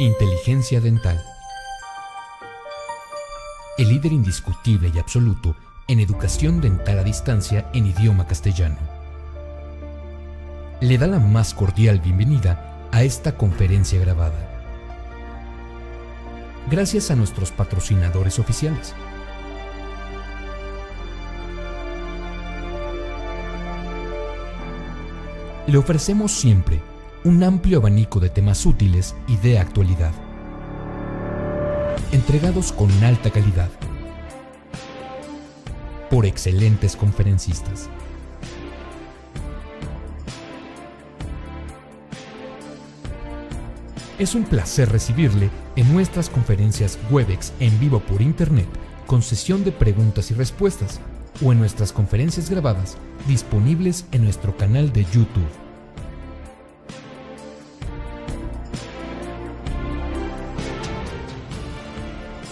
Inteligencia dental. El líder indiscutible y absoluto en educación dental a distancia en idioma castellano. Le da la más cordial bienvenida a esta conferencia grabada. Gracias a nuestros patrocinadores oficiales. Le ofrecemos siempre un amplio abanico de temas útiles y de actualidad, entregados con alta calidad, por excelentes conferencistas. Es un placer recibirle en nuestras conferencias Webex en vivo por Internet, con sesión de preguntas y respuestas, o en nuestras conferencias grabadas disponibles en nuestro canal de YouTube.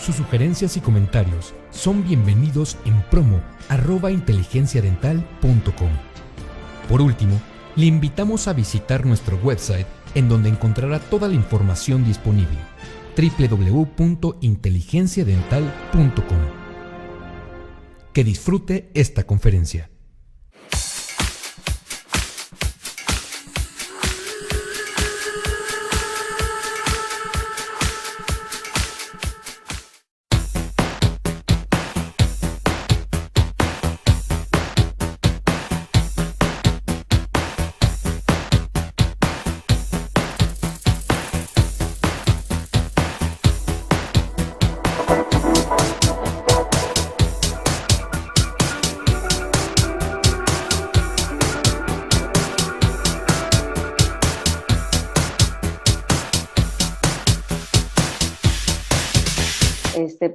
Sus sugerencias y comentarios son bienvenidos en promo@inteligenciadental.com. Por último, le invitamos a visitar nuestro website, en donde encontrará toda la información disponible: www.inteligenciadental.com. Que disfrute esta conferencia.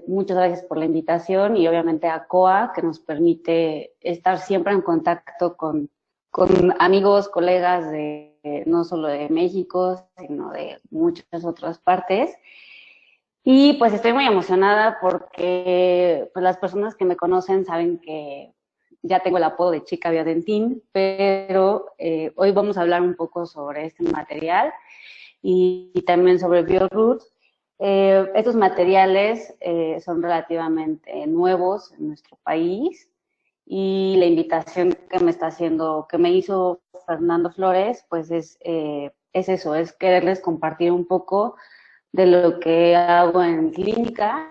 Muchas gracias por la invitación y obviamente a COA, que nos permite estar siempre en contacto con amigos, colegas no solo de México, sino de muchas otras partes. Y pues estoy muy emocionada porque pues, las personas que me conocen saben que ya tengo el apodo de Chica Biodentín, pero hoy vamos a hablar un poco sobre este material y también sobre BioRoot. Estos materiales son relativamente nuevos en nuestro país y la invitación que me hizo Fernando Flores, pues es eso, es quererles compartir un poco de lo que hago en clínica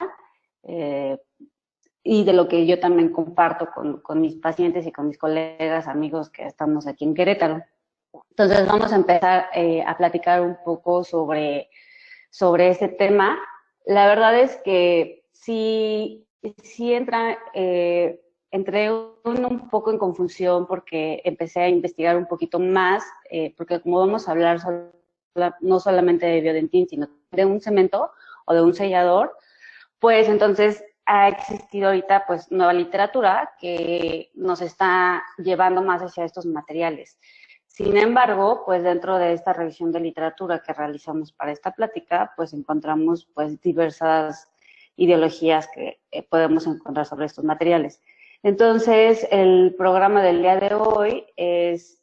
y de lo que yo también comparto con mis pacientes y con mis colegas, amigos que estamos aquí en Querétaro. Entonces vamos a empezar a platicar un poco sobre este tema. La verdad es que sí entré un poco en confusión porque empecé a investigar un poquito más, porque como vamos a hablar no solamente de Biodentín, sino de un cemento o de un sellador, pues entonces ha existido ahorita pues nueva literatura que nos está llevando más hacia estos materiales. Sin embargo, pues dentro de esta revisión de literatura que realizamos para esta plática, pues encontramos pues diversas ideologías que podemos encontrar sobre estos materiales. Entonces, el programa del día de hoy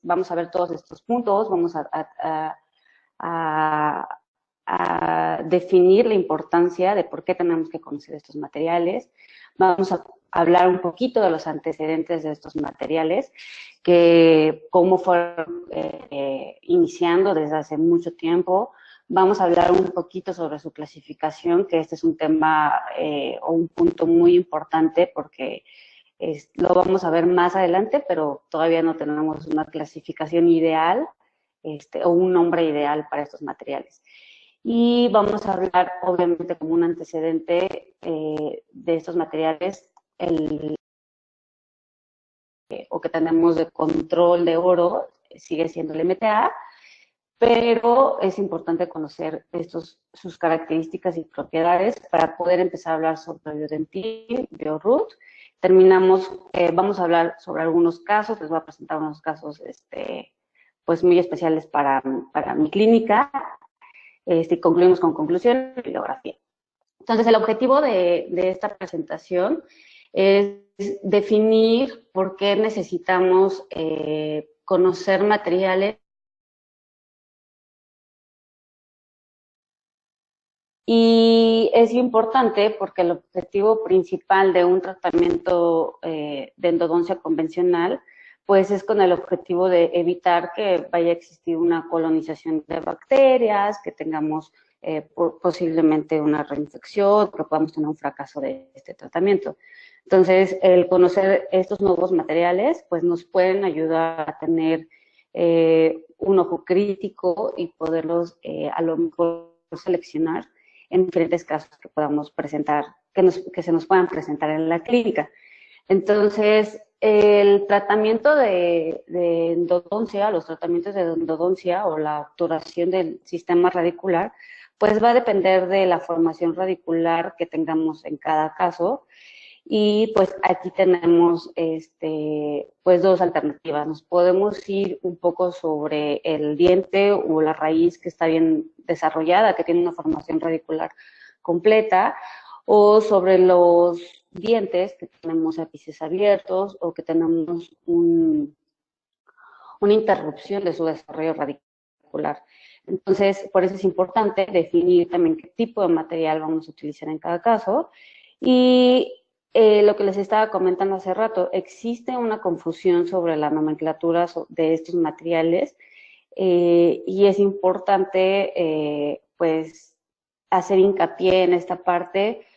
vamos a ver todos estos puntos, vamos a definir la importancia de por qué tenemos que conocer estos materiales, vamos a hablar un poquito de los antecedentes de estos materiales, que cómo fueron iniciando desde hace mucho tiempo. Vamos a hablar un poquito sobre su clasificación, que este es un tema o un punto muy importante porque lo vamos a ver más adelante, pero todavía no tenemos una clasificación ideal o un nombre ideal para estos materiales. Y vamos a hablar, obviamente, como un antecedente de estos materiales, o que tenemos de control de oro, sigue siendo el MTA, pero es importante conocer sus características y propiedades para poder empezar a hablar sobre Biodentín, BioRoot. Vamos a hablar sobre algunos casos, les voy a presentar unos casos pues muy especiales para mi clínica, y concluimos con conclusión y bibliografía. Entonces, el objetivo de esta presentación es definir por qué necesitamos conocer materiales Y es importante porque el objetivo principal de un tratamiento de endodoncia convencional, pues es con el objetivo de evitar que vaya a existir una colonización de bacterias, que tengamos posiblemente una reinfección, que podamos tener un fracaso de este tratamiento. Entonces, el conocer estos nuevos materiales, pues nos pueden ayudar a tener un ojo crítico y poderlos a lo mejor seleccionar en diferentes casos que podamos presentar, que se nos puedan presentar en la clínica. Entonces, el tratamiento de endodoncia, los tratamientos de endodoncia o la obturación del sistema radicular, pues va a depender de la formación radicular que tengamos en cada caso. Y pues aquí tenemos pues dos alternativas. Nos podemos ir un poco sobre el diente o la raíz que está bien desarrollada, que tiene una formación radicular completa, o sobre los dientes que tenemos ápices abiertos o que tenemos una interrupción de su desarrollo radicular. Entonces, por eso es importante definir también qué tipo de material vamos a utilizar en cada caso. Y lo que les estaba comentando hace rato, existe una confusión sobre la nomenclatura de estos materiales y es importante pues hacer hincapié en esta parte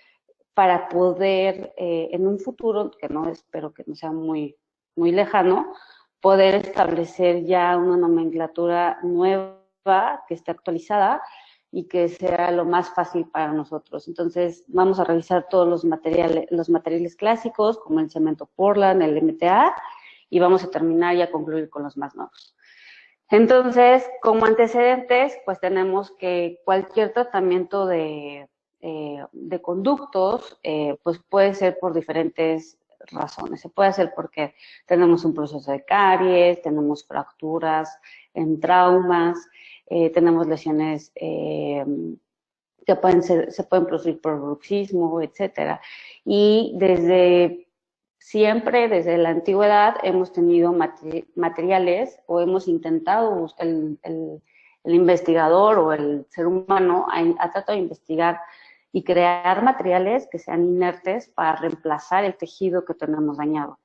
para poder en un futuro, que no espero que no sea muy, muy lejano, poder establecer ya una nomenclatura nueva que esté actualizada y que sea lo más fácil para nosotros. Entonces, vamos a revisar todos los materiales clásicos, como el cemento Portland, el MTA, y vamos a terminar y a concluir con los más nuevos. Entonces, como antecedentes, pues tenemos que cualquier tratamiento de conductos, pues puede ser por diferentes razones. Se puede hacer porque tenemos un proceso de caries, tenemos fracturas en traumas, tenemos lesiones que se pueden producir por bruxismo, etcétera. Y desde siempre, desde la antigüedad, hemos tenido materiales o hemos intentado, el investigador o el ser humano ha tratado de investigar y crear materiales que sean inertes para reemplazar el tejido que tenemos dañado.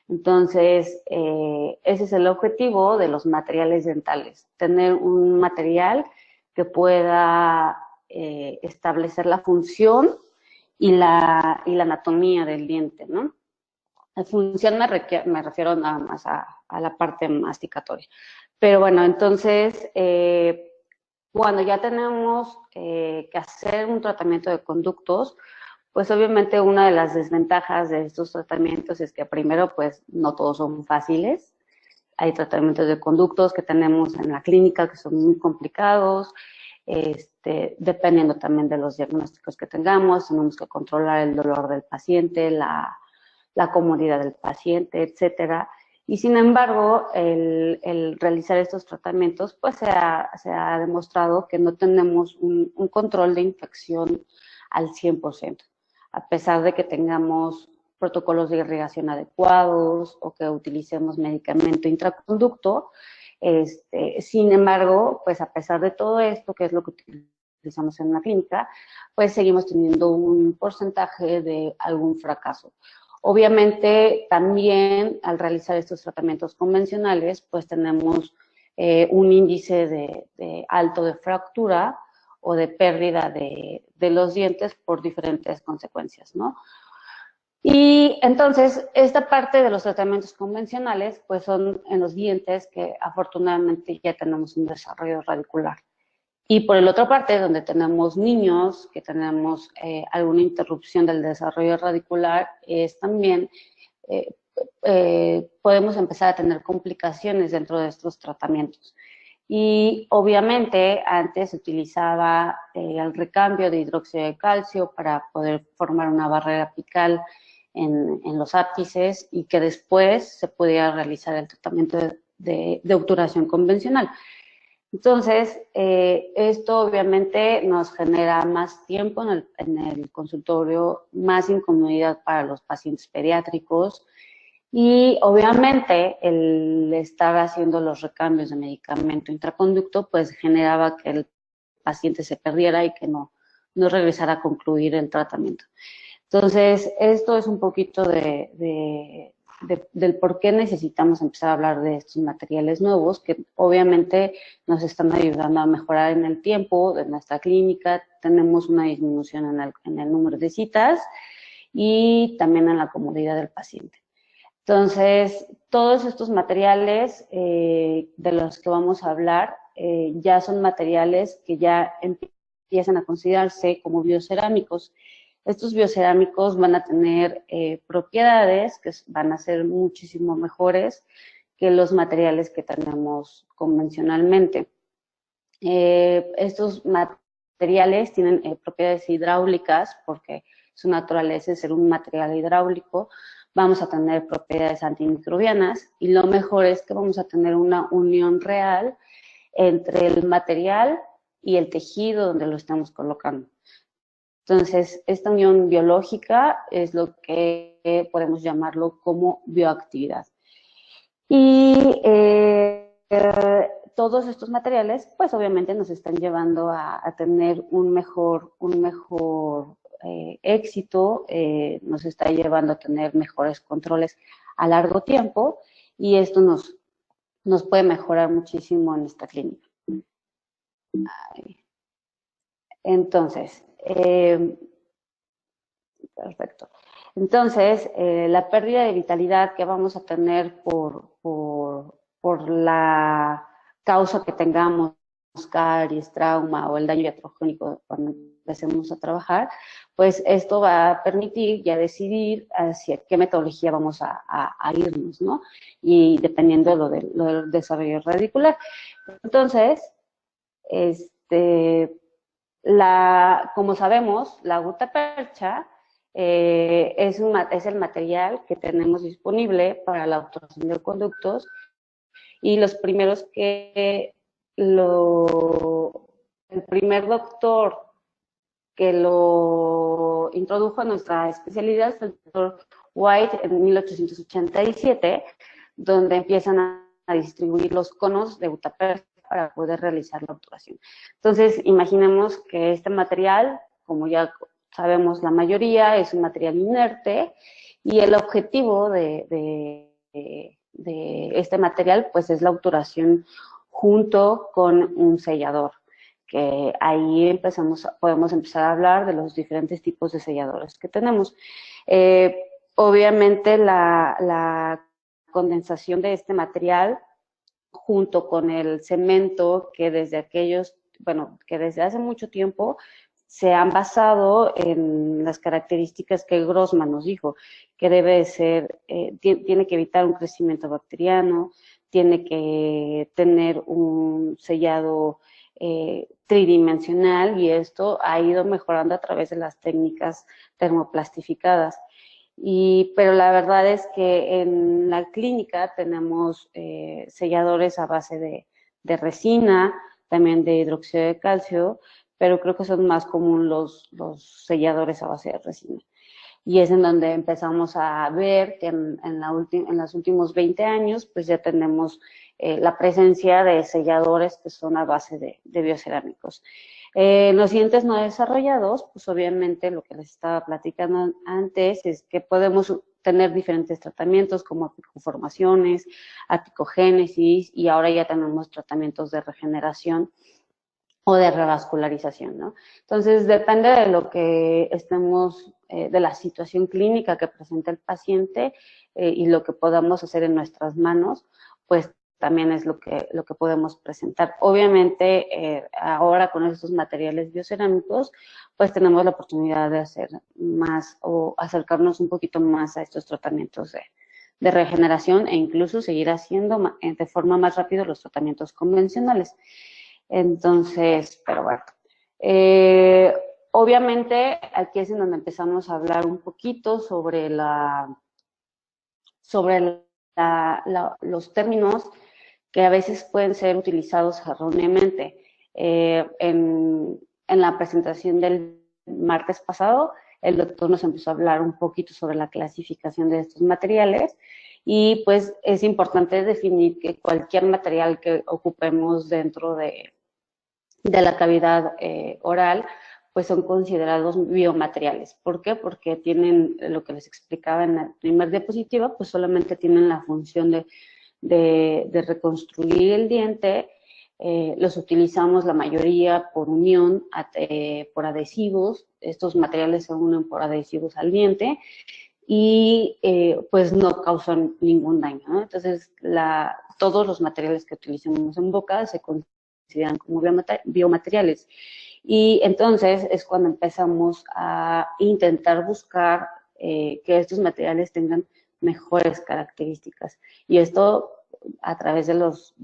Entonces, ese es el objetivo de los materiales dentales, tener un material que pueda establecer la función y la anatomía del diente, ¿no? La función me refiero nada más a la parte masticatoria. Pero bueno, entonces, cuando ya tenemos que hacer un tratamiento de conductos, pues obviamente una de las desventajas de estos tratamientos es que primero, pues no todos son fáciles. Hay tratamientos de conductos que tenemos en la clínica que son muy complicados, dependiendo también de los diagnósticos que tengamos, tenemos que controlar el dolor del paciente, la comodidad del paciente, etcétera. Y sin embargo, el realizar estos tratamientos, pues se ha demostrado que no tenemos un control de infección al 100%, a pesar de que tengamos protocolos de irrigación adecuados o que utilicemos medicamento intraconducto. Sin embargo, pues a pesar de todo esto, que es lo que utilizamos en la clínica, pues seguimos teniendo un porcentaje de algún fracaso. Obviamente, también al realizar estos tratamientos convencionales, pues tenemos un índice de alto de fractura o de pérdida de los dientes por diferentes consecuencias, ¿no? Y entonces, esta parte de los tratamientos convencionales, pues son en los dientes que afortunadamente ya tenemos un desarrollo radicular. Y por el otro parte, donde tenemos niños, que tenemos alguna interrupción del desarrollo radicular, es también podemos empezar a tener complicaciones dentro de estos tratamientos. Y obviamente antes se utilizaba el recambio de hidróxido de calcio para poder formar una barrera apical en los ápices y que después se pudiera realizar el tratamiento de obturación convencional. Entonces, esto obviamente nos genera más tiempo en el consultorio, más incomodidad para los pacientes pediátricos y obviamente el estar haciendo los recambios de medicamento intraconducto pues generaba que el paciente se perdiera y que no no regresar a concluir el tratamiento. Entonces, esto es un poquito del por qué necesitamos empezar a hablar de estos materiales nuevos, que obviamente nos están ayudando a mejorar en el tiempo de nuestra clínica. Tenemos una disminución en el número de citas y también en la comodidad del paciente. Entonces, todos estos materiales de los que vamos a hablar ya son materiales que ya empiezan a considerarse como biocerámicos. Estos biocerámicos van a tener propiedades que van a ser muchísimo mejores que los materiales que tenemos convencionalmente. Estos materiales tienen propiedades hidráulicas porque su naturaleza es ser un material hidráulico. Vamos a tener propiedades antimicrobianas y lo mejor es que vamos a tener una unión real entre el material y el tejido donde lo estamos colocando. Entonces, esta unión biológica es lo que podemos llamarlo como bioactividad. Y todos estos materiales, pues obviamente nos están llevando a tener un mejor éxito, nos está llevando a tener mejores controles a largo tiempo y esto nos puede mejorar muchísimo en esta clínica. Entonces, perfecto. Entonces, la pérdida de vitalidad que vamos a tener por la causa que tengamos, caries, trauma o el daño iatrogénico cuando empecemos a trabajar, pues esto va a permitir ya decidir hacia qué metodología vamos a irnos, ¿no? Y dependiendo de lo del desarrollo radicular. Entonces, como sabemos, la gutapercha es el material que tenemos disponible para la obturación de conductos y los primeros el primer doctor que lo introdujo a nuestra especialidad es el doctor White en 1887, donde empiezan a distribuir los conos de gutapercha para poder realizar la obturación. Entonces, imaginemos que este material, como ya sabemos la mayoría, es un material inerte y el objetivo de este material pues es la obturación junto con un sellador, que ahí podemos empezar a hablar de los diferentes tipos de selladores que tenemos. Obviamente la condensación de este material junto con el cemento que desde hace mucho tiempo se han basado en las características que Grossman nos dijo, que debe ser, tiene que evitar un crecimiento bacteriano, tiene que tener un sellado tridimensional y esto ha ido mejorando a través de las técnicas termoplastificadas. Pero la verdad es que en la clínica tenemos selladores a base de resina, también de hidróxido de calcio, pero creo que son más comunes los selladores a base de resina. Y es en donde empezamos a ver que en los últimos 20 años, pues ya tenemos la presencia de selladores que son a base de biocerámicos. Los dientes no desarrollados, pues obviamente lo que les estaba platicando antes es que podemos tener diferentes tratamientos como apicoformaciones, apicogénesis y ahora ya tenemos tratamientos de regeneración o de revascularización, ¿no? Entonces, depende de lo que estemos, de la situación clínica que presenta el paciente y lo que podamos hacer en nuestras manos, pues también es lo que podemos presentar. Obviamente, ahora con estos materiales biocerámicos, pues tenemos la oportunidad de hacer más o acercarnos un poquito más a estos tratamientos de regeneración e incluso seguir haciendo de forma más rápida los tratamientos convencionales. Entonces, pero bueno, obviamente aquí es en donde empezamos a hablar un poquito sobre los términos que a veces pueden ser utilizados erróneamente. En la presentación del martes pasado, el doctor nos empezó a hablar un poquito sobre la clasificación de estos materiales y pues es importante definir que cualquier material que ocupemos dentro de la cavidad oral, pues son considerados biomateriales. ¿Por qué? Porque tienen, lo que les explicaba en la primera diapositiva, pues solamente tienen la función de reconstruir el diente. Los utilizamos la mayoría por unión, por adhesivos. Estos materiales se unen por adhesivos al diente y pues no causan ningún daño, ¿no? Entonces, todos los materiales que utilizamos en boca se consideran como biomateriales. Y entonces es cuando empezamos a intentar buscar que estos materiales tengan mejores características. Y esto, a través de los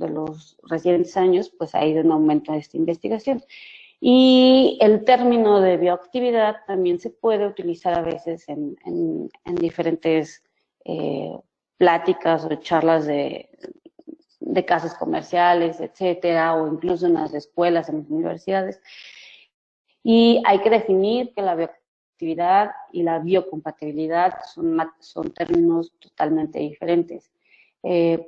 recientes años, pues ha ido en aumento esta investigación. Y el término de bioactividad también se puede utilizar a veces en diferentes pláticas o charlas de casos comerciales, etcétera, o incluso en las escuelas, en las universidades. Y hay que definir que la bioactividad y la biocompatibilidad son términos totalmente diferentes.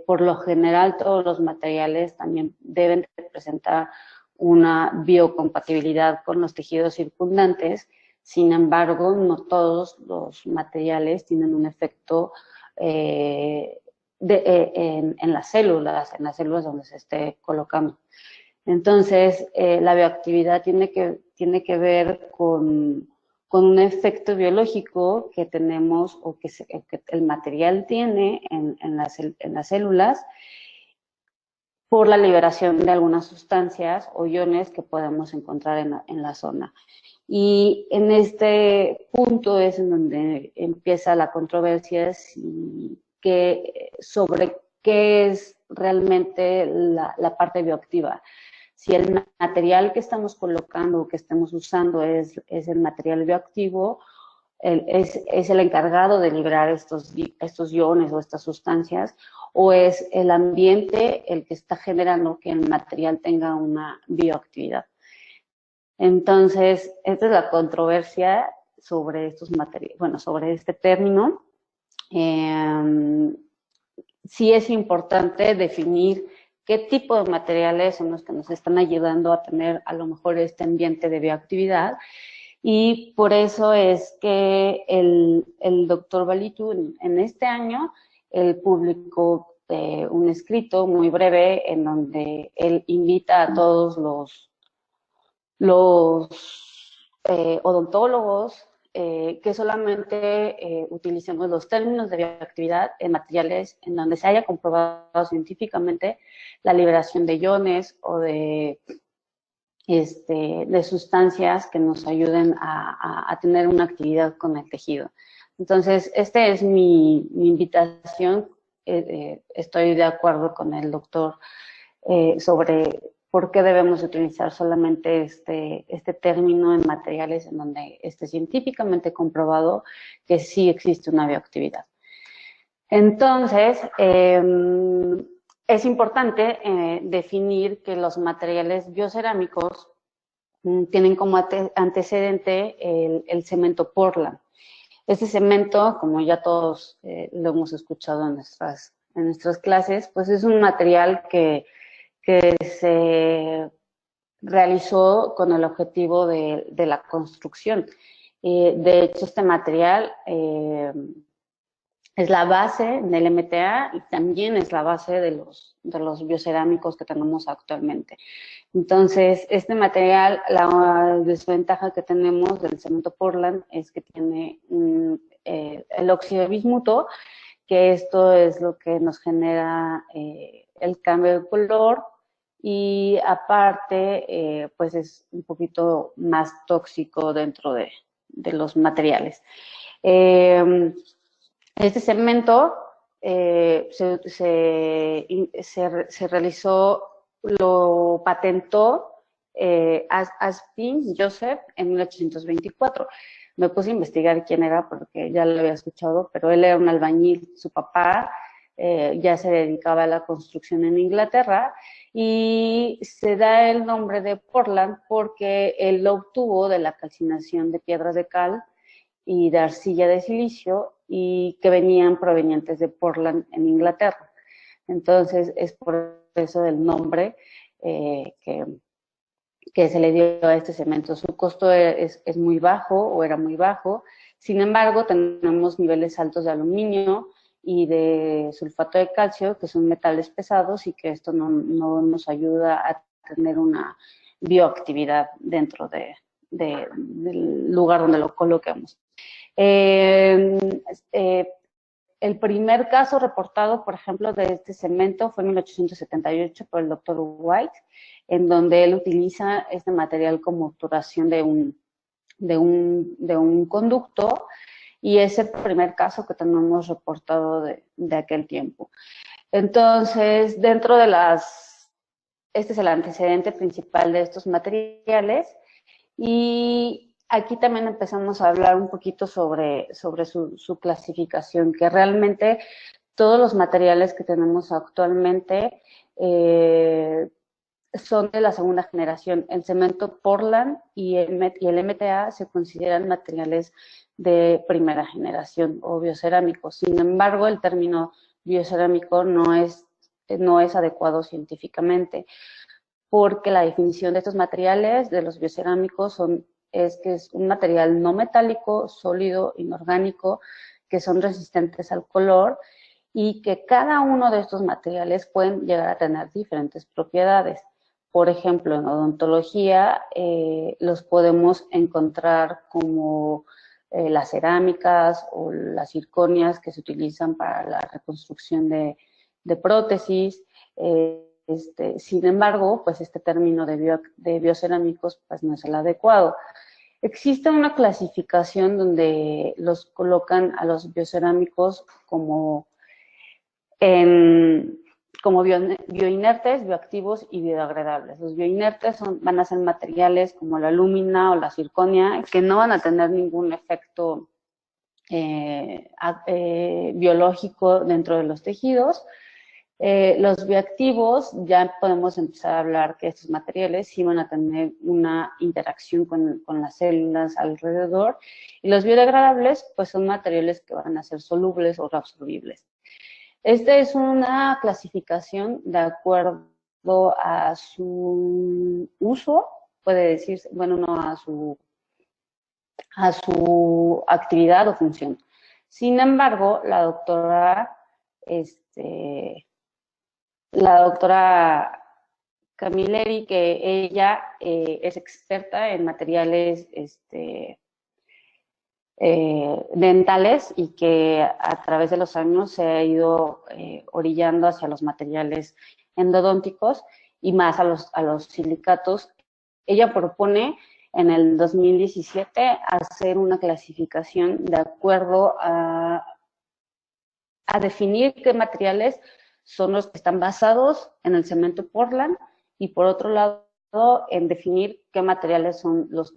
Por lo general, todos los materiales también deben presentar una biocompatibilidad con los tejidos circundantes. Sin embargo, no todos los materiales tienen un efecto en las células donde se esté colocando. Entonces, la bioactividad tiene que ver con un efecto biológico que tenemos o que el material tiene en las células por la liberación de algunas sustancias o iones que podemos encontrar en la zona. Y en este punto es en donde empieza la controversia sobre qué es realmente la parte bioactiva. Si el material que estamos colocando o que estemos usando es el material bioactivo, es el encargado de liberar estos iones o estas sustancias, o es el ambiente el que está generando que el material tenga una bioactividad. Entonces, esta es la controversia sobre estos materiales, bueno, sobre este término. Sí es importante definir qué tipo de materiales son los que nos están ayudando a tener a lo mejor este ambiente de bioactividad. Y por eso es que el doctor Balitu en este año, él publicó un escrito muy breve en donde él invita a todos los odontólogos que solamente utilicemos los términos de bioactividad en materiales en donde se haya comprobado científicamente la liberación de iones o de sustancias que nos ayuden a tener una actividad con el tejido. Entonces, esta es mi invitación. Estoy de acuerdo con el doctor sobre por qué debemos utilizar solamente este término en materiales en donde esté científicamente comprobado que sí existe una bioactividad. Entonces, es importante definir que los materiales biocerámicos tienen como antecedente el cemento Portland. Este cemento, como ya todos lo hemos escuchado en nuestras clases, pues es un material que se realizó con el objetivo de la construcción. De hecho, este material es la base del MTA y también es la base de los biocerámicos que tenemos actualmente. Entonces, este material, la desventaja que tenemos del cemento Portland es que tiene el óxido de bismuto, que esto es lo que nos genera el cambio de color y aparte, pues es un poquito más tóxico dentro de los materiales. Este cemento se realizó, lo patentó Aspin Joseph en 1824. Me puse a investigar quién era porque ya lo había escuchado, pero él era un albañil, su papá ya se dedicaba a la construcción en Inglaterra y se da el nombre de Portland porque él lo obtuvo de la calcinación de piedras de cal y de arcilla de silicio y que venían provenientes de Portland en Inglaterra. Entonces es por eso el nombre que que se le dio a este cemento. Su costo es muy bajo o era muy bajo. Sin embargo, tenemos niveles altos de aluminio y de sulfato de calcio, que son metales pesados y que esto no nos ayuda a tener una bioactividad dentro del lugar donde lo coloquemos. El primer caso reportado, por ejemplo, de este cemento fue en 1878 por el doctor White, en donde él utiliza este material como obturación de un conducto, y es el primer caso que tenemos reportado de aquel tiempo. Entonces, este es el antecedente principal de estos materiales, y aquí también empezamos a hablar un poquito sobre su clasificación, que realmente todos los materiales que tenemos actualmente son de la segunda generación. El cemento Portland y el MTA se consideran materiales de primera generación o biocerámicos. Sin embargo, el término biocerámico no es adecuado científicamente, porque la definición de estos materiales, de los biocerámicos, es que es un material no metálico, sólido, inorgánico, que son resistentes al color, y que cada uno de estos materiales pueden llegar a tener diferentes propiedades. Por ejemplo, en odontología los podemos encontrar como las cerámicas o las zirconias que se utilizan para la reconstrucción de prótesis. Sin embargo, pues este término de biocerámicos pues no es el adecuado. Existe una clasificación donde los colocan a los biocerámicos como bioinertes, bioactivos y biodegradables. Los bioinertes van a ser materiales como la alúmina o la zirconia, que no van a tener ningún efecto biológico dentro de los tejidos. Los bioactivos, ya podemos empezar a hablar que estos materiales sí van a tener una interacción con las células alrededor, y los biodegradables pues son materiales que van a ser solubles o reabsorbibles. Esta es una clasificación de acuerdo a su uso, puede decirse, bueno, no a su actividad o función. Sin embargo, la doctora Camilleri, que ella es experta en materiales dentales, y que a través de los años se ha ido orillando hacia los materiales endodónticos y más a los silicatos. Ella propone en el 2017 hacer una clasificación de acuerdo a definir qué materiales son los que están basados en el cemento Portland, y por otro lado en definir qué materiales son los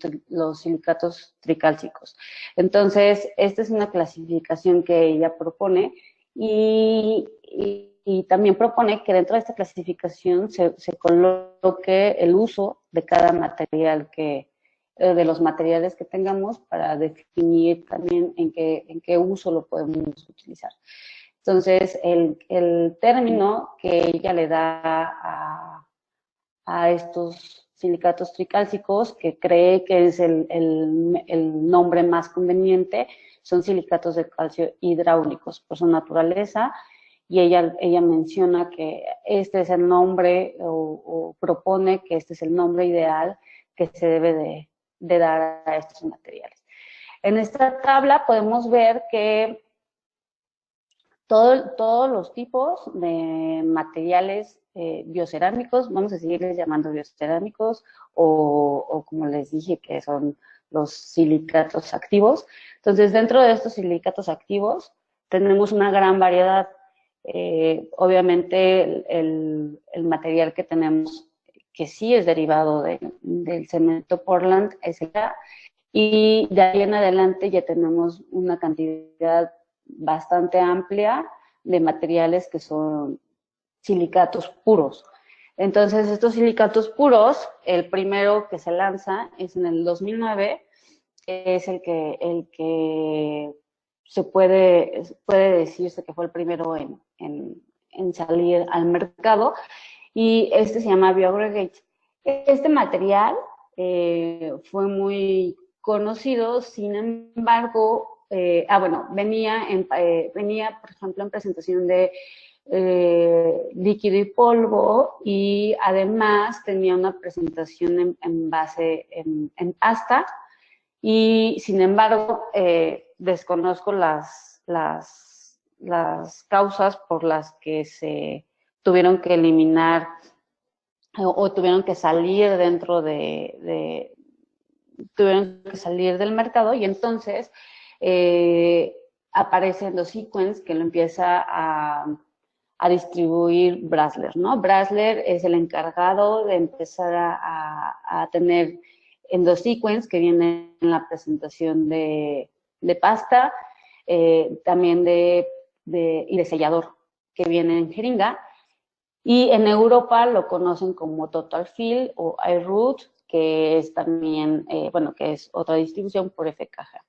silicatos tricálcicos. Entonces, esta es una clasificación que ella propone, y también propone que dentro de esta clasificación se coloque el uso de cada material de los materiales que tengamos, para definir también en qué uso lo podemos utilizar. Entonces, el término que ella le da a estos silicatos tricálcicos, que cree que es el nombre más conveniente, son silicatos de calcio hidráulicos por su naturaleza, y ella menciona que este es el nombre, o propone que este es el nombre ideal que se debe de dar a estos materiales. En esta tabla podemos ver que todos los tipos de materiales biocerámicos, vamos a seguirles llamando biocerámicos, o como les dije, que son los silicatos activos. Entonces, dentro de estos silicatos activos tenemos una gran variedad. Obviamente el material que tenemos, que sí es derivado del cemento Portland, es el A, y de ahí en adelante ya tenemos una cantidad bastante amplia de materiales que son silicatos puros. Entonces, estos silicatos puros, el primero que se lanza es en el 2009, es el que se puede decirse que fue el primero en salir al mercado, y este se llama Bioaggregate. Este material fue muy conocido, sin embargo, bueno, venía, por ejemplo, en presentación de líquido y polvo, y además tenía una presentación en base en pasta, y sin embargo, desconozco las causas por las que se tuvieron que eliminar o tuvieron que salir tuvieron que salir del mercado, y entonces aparece Endosequence, que lo empieza a distribuir Brasler, ¿no? Brasler es el encargado de empezar a tener Endosequence, que viene en la presentación de pasta, también y de sellador, que viene en jeringa. Y en Europa lo conocen como Total Fill o iRoot, que es también, bueno, que es otra distribución por FKG.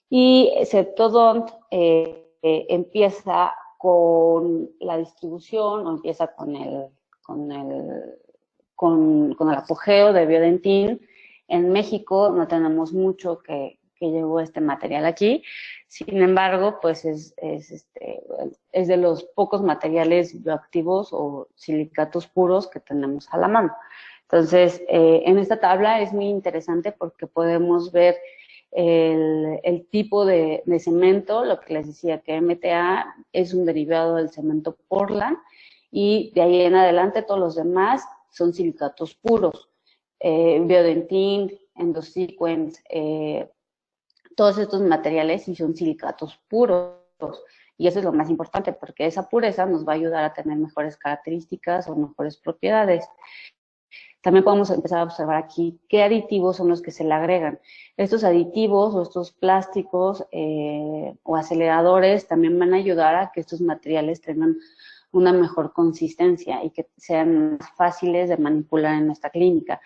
Y Septodont empieza con la distribución, o empieza con el apogeo de Biodentin. En México no tenemos mucho que llevó este material aquí. Sin embargo, pues es de los pocos materiales bioactivos o silicatos puros que tenemos a la mano. Entonces, en esta tabla es muy interesante porque podemos ver el tipo de cemento, lo que les decía, que MTA es un derivado del cemento Portland, y de ahí en adelante todos los demás son silicatos puros. Biodentin, Endosequence, todos estos materiales sí son silicatos puros. Y eso es lo más importante, porque esa pureza nos va a ayudar a tener mejores características o mejores propiedades. También podemos empezar a observar aquí qué aditivos son los que se le agregan. Estos aditivos o estos plásticos o aceleradores también van a ayudar a que estos materiales tengan una mejor consistencia y que sean más fáciles de manipular en esta clínica.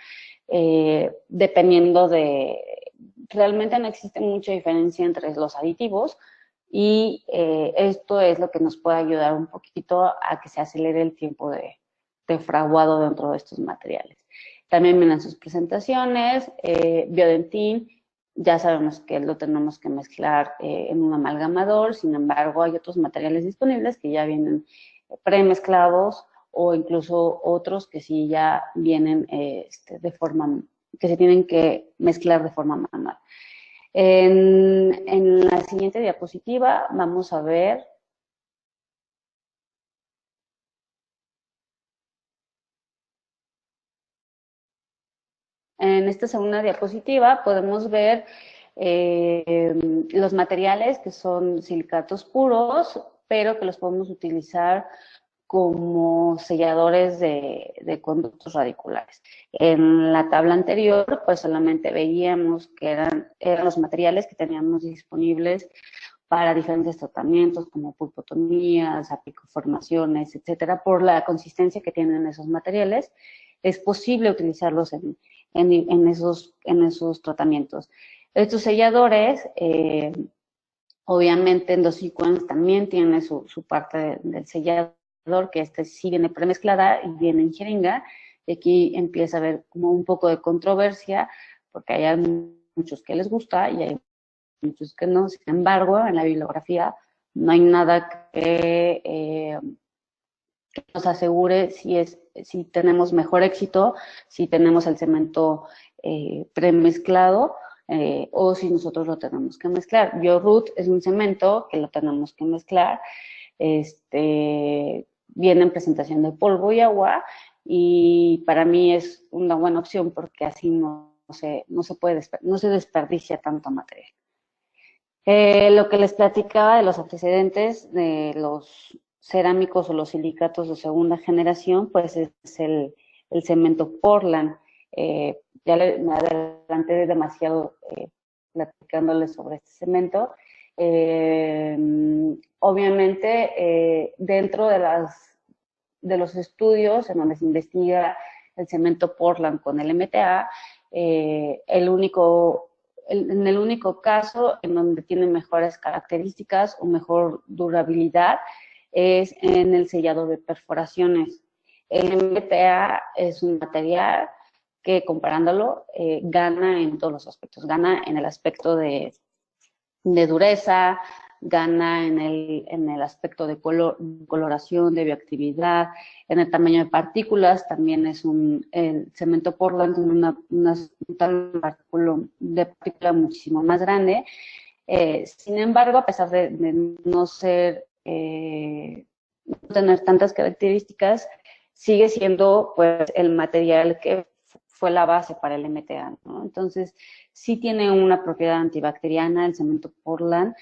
Dependiendo de... Realmente no existe mucha diferencia entre los aditivos, y esto es lo que nos puede ayudar un poquito a que se acelere el tiempo de fraguado dentro de estos materiales. También vienen sus presentaciones. Biodentin, ya sabemos que lo tenemos que mezclar en un amalgamador. Sin embargo, hay otros materiales disponibles que ya vienen premezclados, o incluso otros que sí ya vienen de forma, que se tienen que mezclar de forma manual. En la siguiente diapositiva vamos a ver en esta segunda diapositiva podemos ver los materiales que son silicatos puros, pero que los podemos utilizar como selladores de conductos radiculares. En la tabla anterior, pues solamente veíamos que eran los materiales que teníamos disponibles para diferentes tratamientos como pulpotomías, apicoformaciones, etcétera. Por la consistencia que tienen esos materiales, es posible utilizarlos en esos tratamientos. Estos selladores, obviamente Endosequence también tiene su parte del sellador, que sí viene premezclada y viene en jeringa, y aquí empieza a haber como un poco de controversia, porque hay muchos que les gusta y hay muchos que no. Sin embargo, en la bibliografía no hay nada que nos asegure si tenemos mejor éxito, si tenemos el cemento premezclado, o si nosotros lo tenemos que mezclar. BioRoot es un cemento que lo tenemos que mezclar. Viene en presentación de polvo y agua, y para mí es una buena opción porque así no se desperdicia tanto material. Lo que les platicaba de los antecedentes de los cerámicos o los silicatos de segunda generación, pues es el cemento Portland. Ya me adelanté demasiado platicándoles sobre este cemento. Obviamente, dentro de los estudios en donde se investiga el cemento Portland con el MTA, en el único caso en donde tiene mejores características o mejor durabilidad es en el sellado de perforaciones. El MTA es un material que comparándolo gana en todos los aspectos. Gana en el aspecto de dureza, gana en el aspecto de coloración, de bioactividad, en el tamaño de partículas. También es el cemento Portland tiene un tamaño de partícula muchísimo más grande. Sin embargo, a pesar de no ser, no tener tantas características, sigue siendo pues el material que fue la base para el MTA, ¿no? Entonces, sí tiene una propiedad antibacteriana el cemento Portland.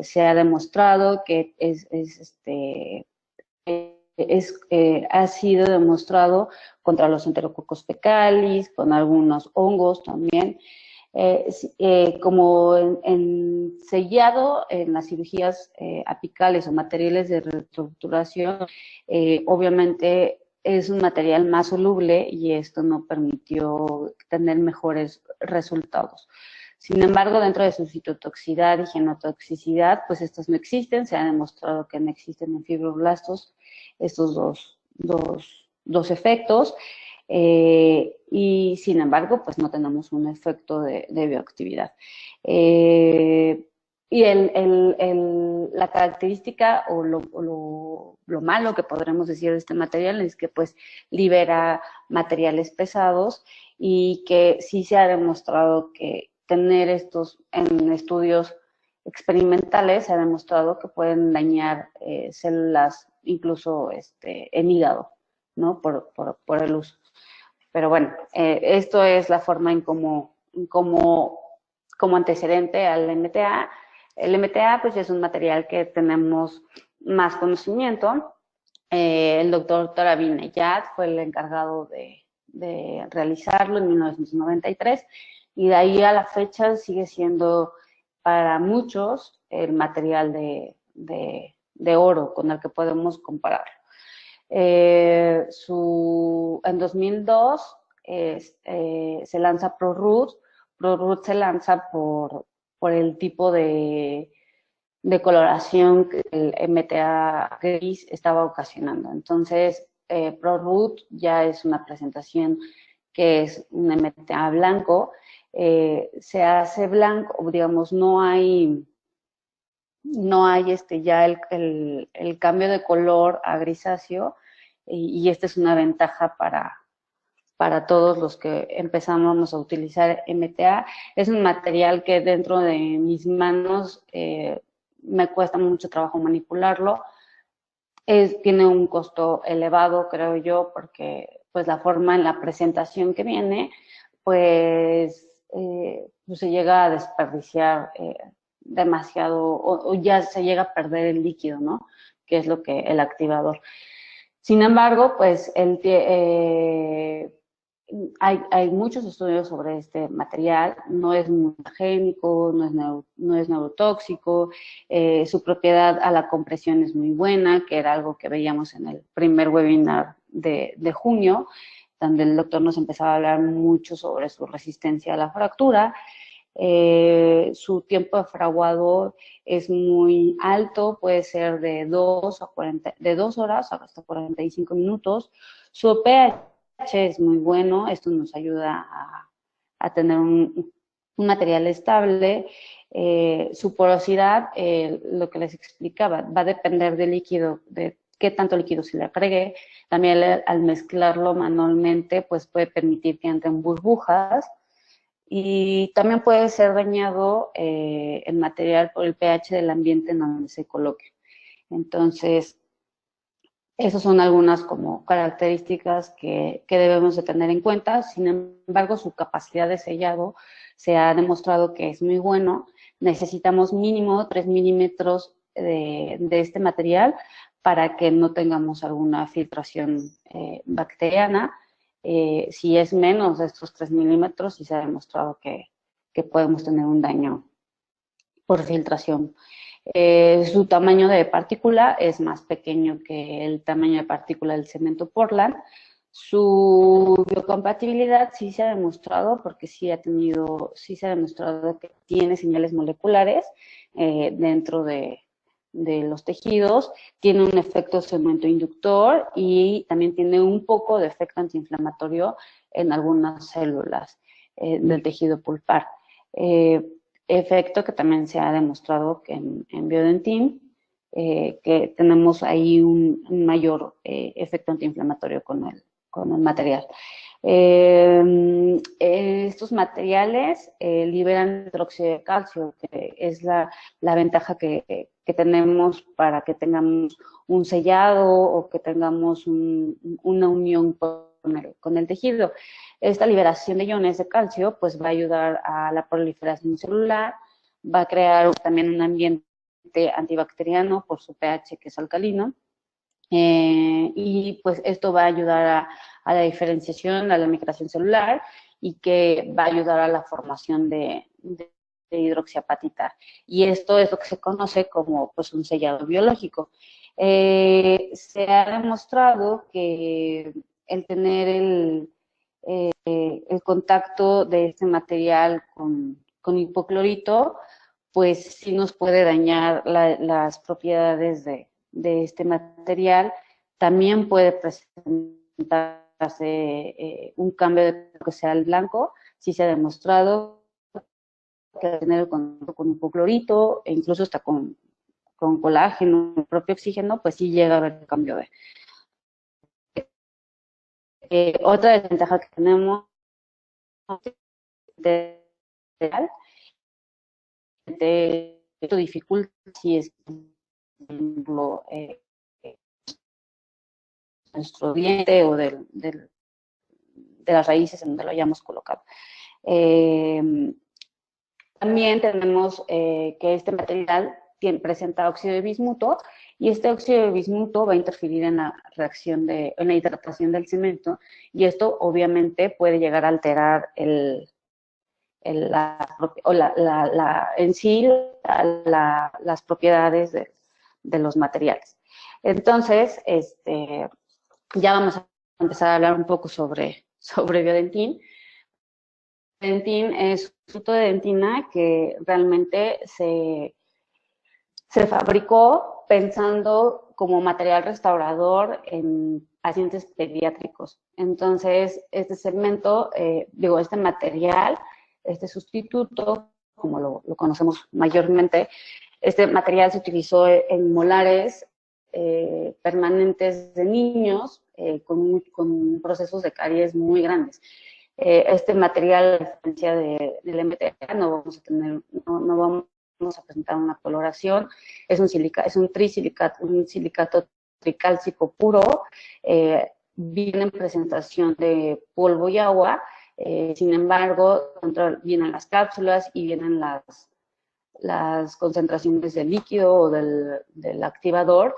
Se ha demostrado que ha sido demostrado contra los enterococos fecalis, con algunos hongos también. Como en sellado en las cirugías apicales o materiales de reestructuración, obviamente es un material más soluble y esto no permitió tener mejores resultados. Sin embargo, dentro de su citotoxicidad y genotoxicidad, pues estos no existen. Se ha demostrado que no existen en fibroblastos estos dos efectos. Y sin embargo, pues no tenemos un efecto de bioactividad. Y la característica o lo malo que podremos decir de este material es que pues libera materiales pesados y que sí se ha demostrado que tener estos en estudios experimentales se ha demostrado que pueden dañar células incluso en hígado, ¿no? Por el uso. Pero bueno, esto es la forma en como antecedente al MTA. El MTA pues es un material que tenemos más conocimiento. El doctor Torabi Neyat fue el encargado de realizarlo en 1993 y de ahí a la fecha sigue siendo para muchos el material de oro con el que podemos compararlo. En 2002 se lanza ProRoot. ProRoot se lanza por el tipo de coloración que el MTA gris estaba ocasionando. Entonces, ProRoot ya es una presentación que es un MTA blanco. Se hace blanco, digamos, no hay ya el cambio de color a grisáceo, y esta es una ventaja para todos los que empezamos a utilizar MTA. Es un material que dentro de mis manos me cuesta mucho trabajo manipularlo. Tiene un costo elevado, creo yo, porque pues la forma en la presentación que viene, pues se llega a desperdiciar demasiado, o ya se llega a perder el líquido, ¿no? Que es lo que el activador. Sin embargo, pues hay muchos estudios sobre este material. No es mutagénico, no es neurotóxico, su propiedad a la compresión es muy buena, que era algo que veíamos en el primer webinar de junio, donde el doctor nos empezaba a hablar mucho sobre su resistencia a la fractura. Su tiempo de fraguado es muy alto, puede ser de 2 horas hasta 45 minutos. Su pH es muy bueno, esto nos ayuda a tener un material estable. Su porosidad, lo que les explicaba, va a depender del líquido, de qué tanto líquido se le agregue. También al mezclarlo manualmente, pues puede permitir que entren burbujas. Y también puede ser dañado el material por el pH del ambiente en donde se coloque. Entonces, esas son algunas como características que debemos de tener en cuenta. Sin embargo, su capacidad de sellado se ha demostrado que es muy bueno. Necesitamos mínimo 3 milímetros de este material para que no tengamos alguna filtración bacteriana. Si es menos de estos 3 milímetros, sí se ha demostrado que podemos tener un daño por filtración. Su tamaño de partícula es más pequeño que el tamaño de partícula del cemento Portland. Su biocompatibilidad sí se ha demostrado, porque sí se ha demostrado que tiene señales moleculares dentro de de los tejidos, tiene un efecto cemento-inductor y también tiene un poco de efecto antiinflamatorio en algunas células del tejido pulpar. Efecto que también se ha demostrado que en Biodentin, que tenemos ahí un mayor efecto antiinflamatorio con el material. Estos materiales liberan hidróxido de calcio, que es la ventaja que tenemos para que tengamos un sellado o que tengamos una unión con el tejido. Esta liberación de iones de calcio pues va a ayudar a la proliferación celular, va a crear también un ambiente antibacteriano por su pH que es alcalino, y pues esto va a ayudar a la diferenciación, a la migración celular y que va a ayudar a la formación de hidroxiapatita. Y esto es lo que se conoce como pues un sellado biológico. Se ha demostrado que el tener el contacto de este material con hipoclorito, pues sí nos puede dañar las propiedades de este material. También puede presentarse un cambio de que sea el blanco, sí se ha demostrado que tener con hipoclorito e incluso hasta con colágeno, el propio oxígeno, pues sí llega a haber cambio de. Otra desventaja que tenemos esto dificulta si es ejemplo, nuestro diente o de las raíces en donde lo hayamos colocado. También tenemos que este material presenta óxido de bismuto y este óxido de bismuto va a interferir en la reacción en la hidratación del cemento y esto obviamente puede llegar a alterar en sí las propiedades de los materiales. Entonces, ya vamos a empezar a hablar un poco sobre Biodentin. Biodentin es un fruto de dentina que realmente se fabricó pensando como material restaurador en pacientes pediátricos. Entonces, este segmento, este material, este sustituto, como lo conocemos mayormente, este material se utilizó en molares permanentes de niños con procesos de caries muy grandes. Este material, a diferencia del MTA, no vamos a presentar una coloración, es un silicato tricálcico puro, viene en presentación de polvo y agua, sin embargo, vienen las cápsulas y vienen las concentraciones del líquido o del activador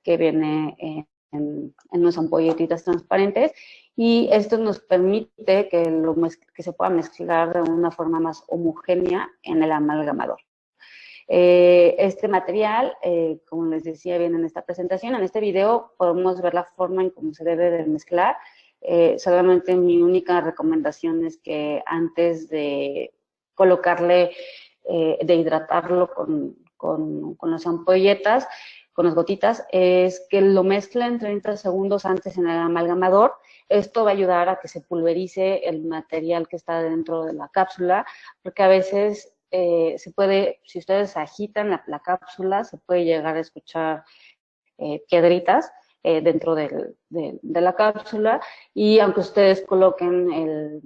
que viene en unas ampolletitas transparentes y esto nos permite que se pueda mezclar de una forma más homogénea en el amalgamador. Este material, como les decía bien en esta presentación, en este video podemos ver la forma en cómo se debe de mezclar. Solamente mi única recomendación es que antes de colocarle, de hidratarlo con las ampolletas, con las gotitas, es que lo mezclen 30 segundos antes en el amalgamador. Esto va a ayudar a que se pulverice el material que está dentro de la cápsula, porque a veces si ustedes agitan la cápsula, se puede llegar a escuchar piedritas dentro de la cápsula y aunque ustedes coloquen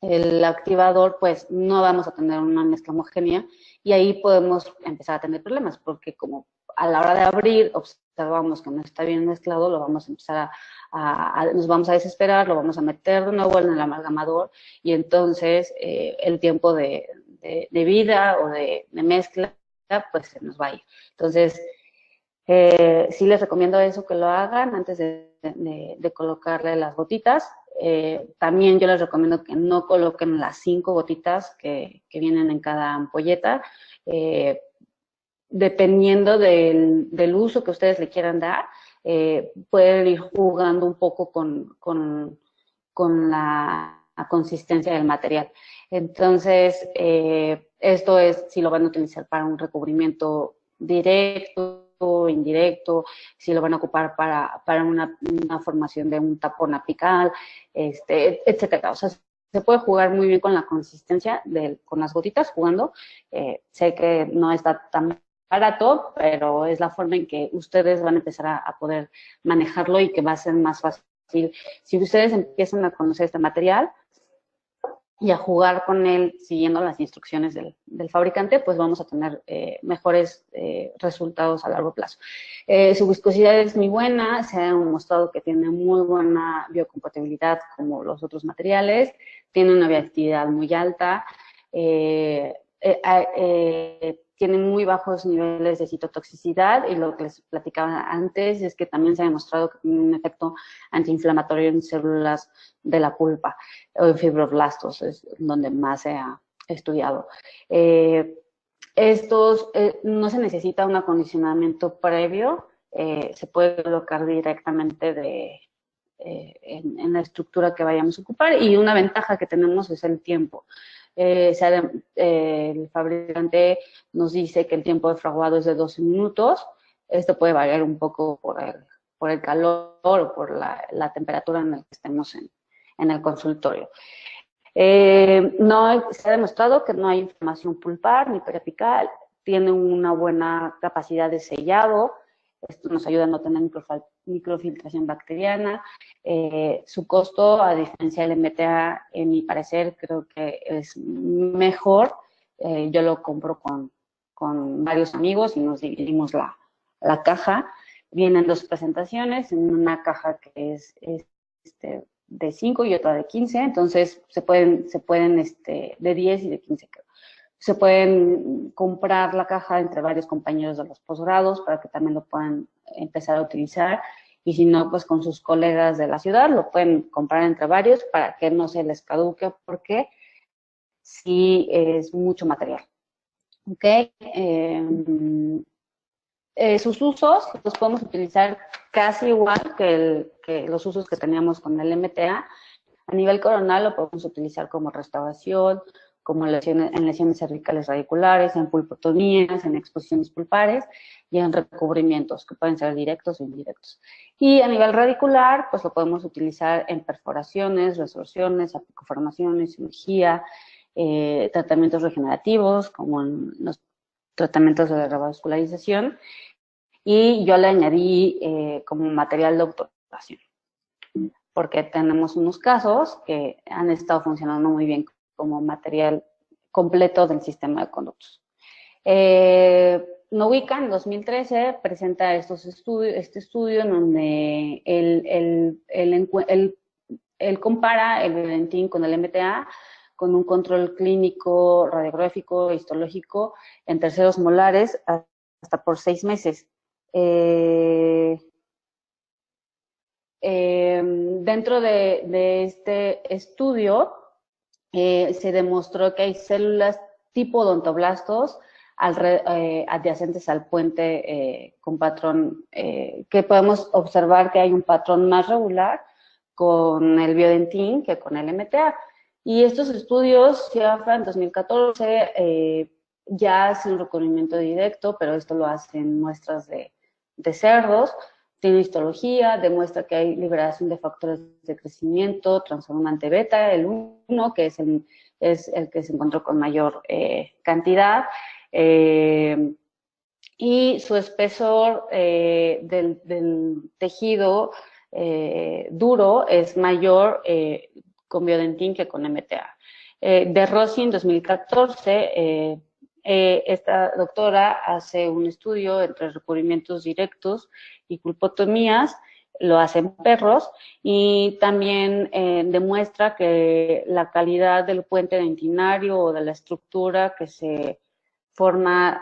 el activador, pues no vamos a tener una mezcla homogénea y ahí podemos empezar a tener problemas porque como a la hora de abrir observamos que no está bien mezclado, lo vamos a empezar nos vamos a desesperar, lo vamos a meter de nuevo en el amalgamador y entonces el tiempo de vida o de mezcla pues se nos va a ir. Entonces, sí les recomiendo eso, que lo hagan antes de colocarle las gotitas. También yo les recomiendo que no coloquen las 5 gotitas que vienen en cada ampolleta. Dependiendo del uso que ustedes le quieran dar, pueden ir jugando un poco con la consistencia del material. Entonces, esto es si lo van a utilizar para un recubrimiento directo directo, indirecto, si lo van a ocupar para una formación de un tapón apical, etcétera. O sea, se puede jugar muy bien con la consistencia, con las gotitas jugando. Sé que no está tan barato, pero es la forma en que ustedes van a empezar a poder manejarlo y que va a ser más fácil. Si ustedes empiezan a conocer este material y a jugar con él siguiendo las instrucciones del fabricante, pues vamos a tener mejores resultados a largo plazo. Su viscosidad es muy buena, se ha demostrado que tiene muy buena biocompatibilidad como los otros materiales, tiene una bioactividad muy alta, tiene muy bajos niveles de citotoxicidad y lo que les platicaba antes es que también se ha demostrado que tiene un efecto antiinflamatorio en células de la pulpa o en fibroblastos, es donde más se ha estudiado. No se necesita un acondicionamiento previo, se puede colocar directamente en la estructura que vayamos a ocupar, y una ventaja que tenemos es el tiempo. El fabricante nos dice que el tiempo de fraguado es de 12 minutos. Esto puede variar un poco por el calor o por la temperatura en la que estemos en el consultorio. Se ha demostrado que no hay inflamación pulpar ni periapical, tiene una buena capacidad de sellado. Esto nos ayuda a no tener microfiltración bacteriana. Su costo, a diferencia del MTA, en mi parecer, creo que es mejor. Yo lo compro con varios amigos y nos dividimos la caja. Vienen 2 presentaciones, en una caja que es de 5 y otra de 15, entonces se pueden de 10 y de 15 creo. Se pueden comprar la caja entre varios compañeros de los posgrados para que también lo puedan empezar a utilizar, y si no, pues con sus colegas de la ciudad lo pueden comprar entre varios para que no se les caduque, porque sí es mucho material. ¿Ok? Sus usos los podemos utilizar casi igual que los usos que teníamos con el MTA. A nivel coronal lo podemos utilizar como restauración, como en lesiones cervicales radiculares, en pulpotomías, en exposiciones pulpares y en recubrimientos, que pueden ser directos o indirectos. Y a nivel radicular, pues lo podemos utilizar en perforaciones, resorciones, apicoformaciones, cirugía, tratamientos regenerativos, como en los tratamientos de revascularización, y yo le añadí como material de obturación, porque tenemos unos casos que han estado funcionando muy bien como material completo del sistema de conductos. Novica en 2013 presenta este estudio en donde él compara el Viodentin con el MTA con un control clínico, radiográfico, histológico en terceros molares hasta por 6 meses. Dentro de este estudio se demostró que hay células tipo odontoblastos adyacentes al puente con patrón, que podemos observar que hay un patrón más regular con el Biodentin que con el MTA. Y estos estudios, CIAFA en 2014, ya hacen un recubrimiento directo, pero esto lo hacen muestras de cerdos. Tiene histología, demuestra que hay liberación de factores de crecimiento, transformante beta, el 1, que es el que se encontró con mayor cantidad, y su espesor del tejido duro es mayor con Biodentin que con MTA. De Rossi en 2014, esta doctora hace un estudio entre recubrimientos directos y pulpotomías, lo hace en perros, y también demuestra que la calidad del puente dentinario o de la estructura que se forma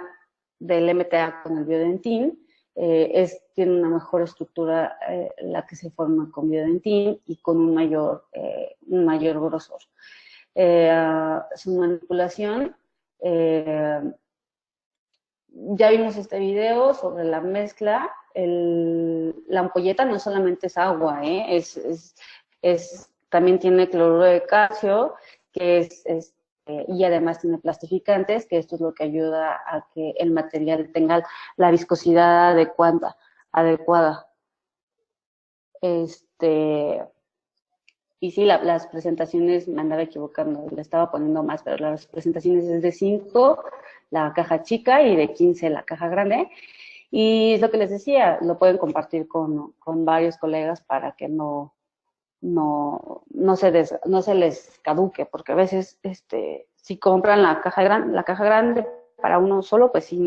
del MTA con el Biodentin tiene una mejor estructura la que se forma con Biodentin y con un mayor grosor. Su manipulación, ya vimos este video sobre la mezcla. La ampolleta no solamente es agua, también tiene cloruro de calcio, que y además tiene plastificantes, que esto es lo que ayuda a que el material tenga la viscosidad adecuada. Y sí, las presentaciones, me andaba equivocando, le estaba poniendo más, pero las presentaciones es de 5 la caja chica y de 15 la caja grande. Y es lo que les decía, lo pueden compartir con varios colegas para que no se les caduque, porque a veces si compran la caja grande para uno solo, pues sí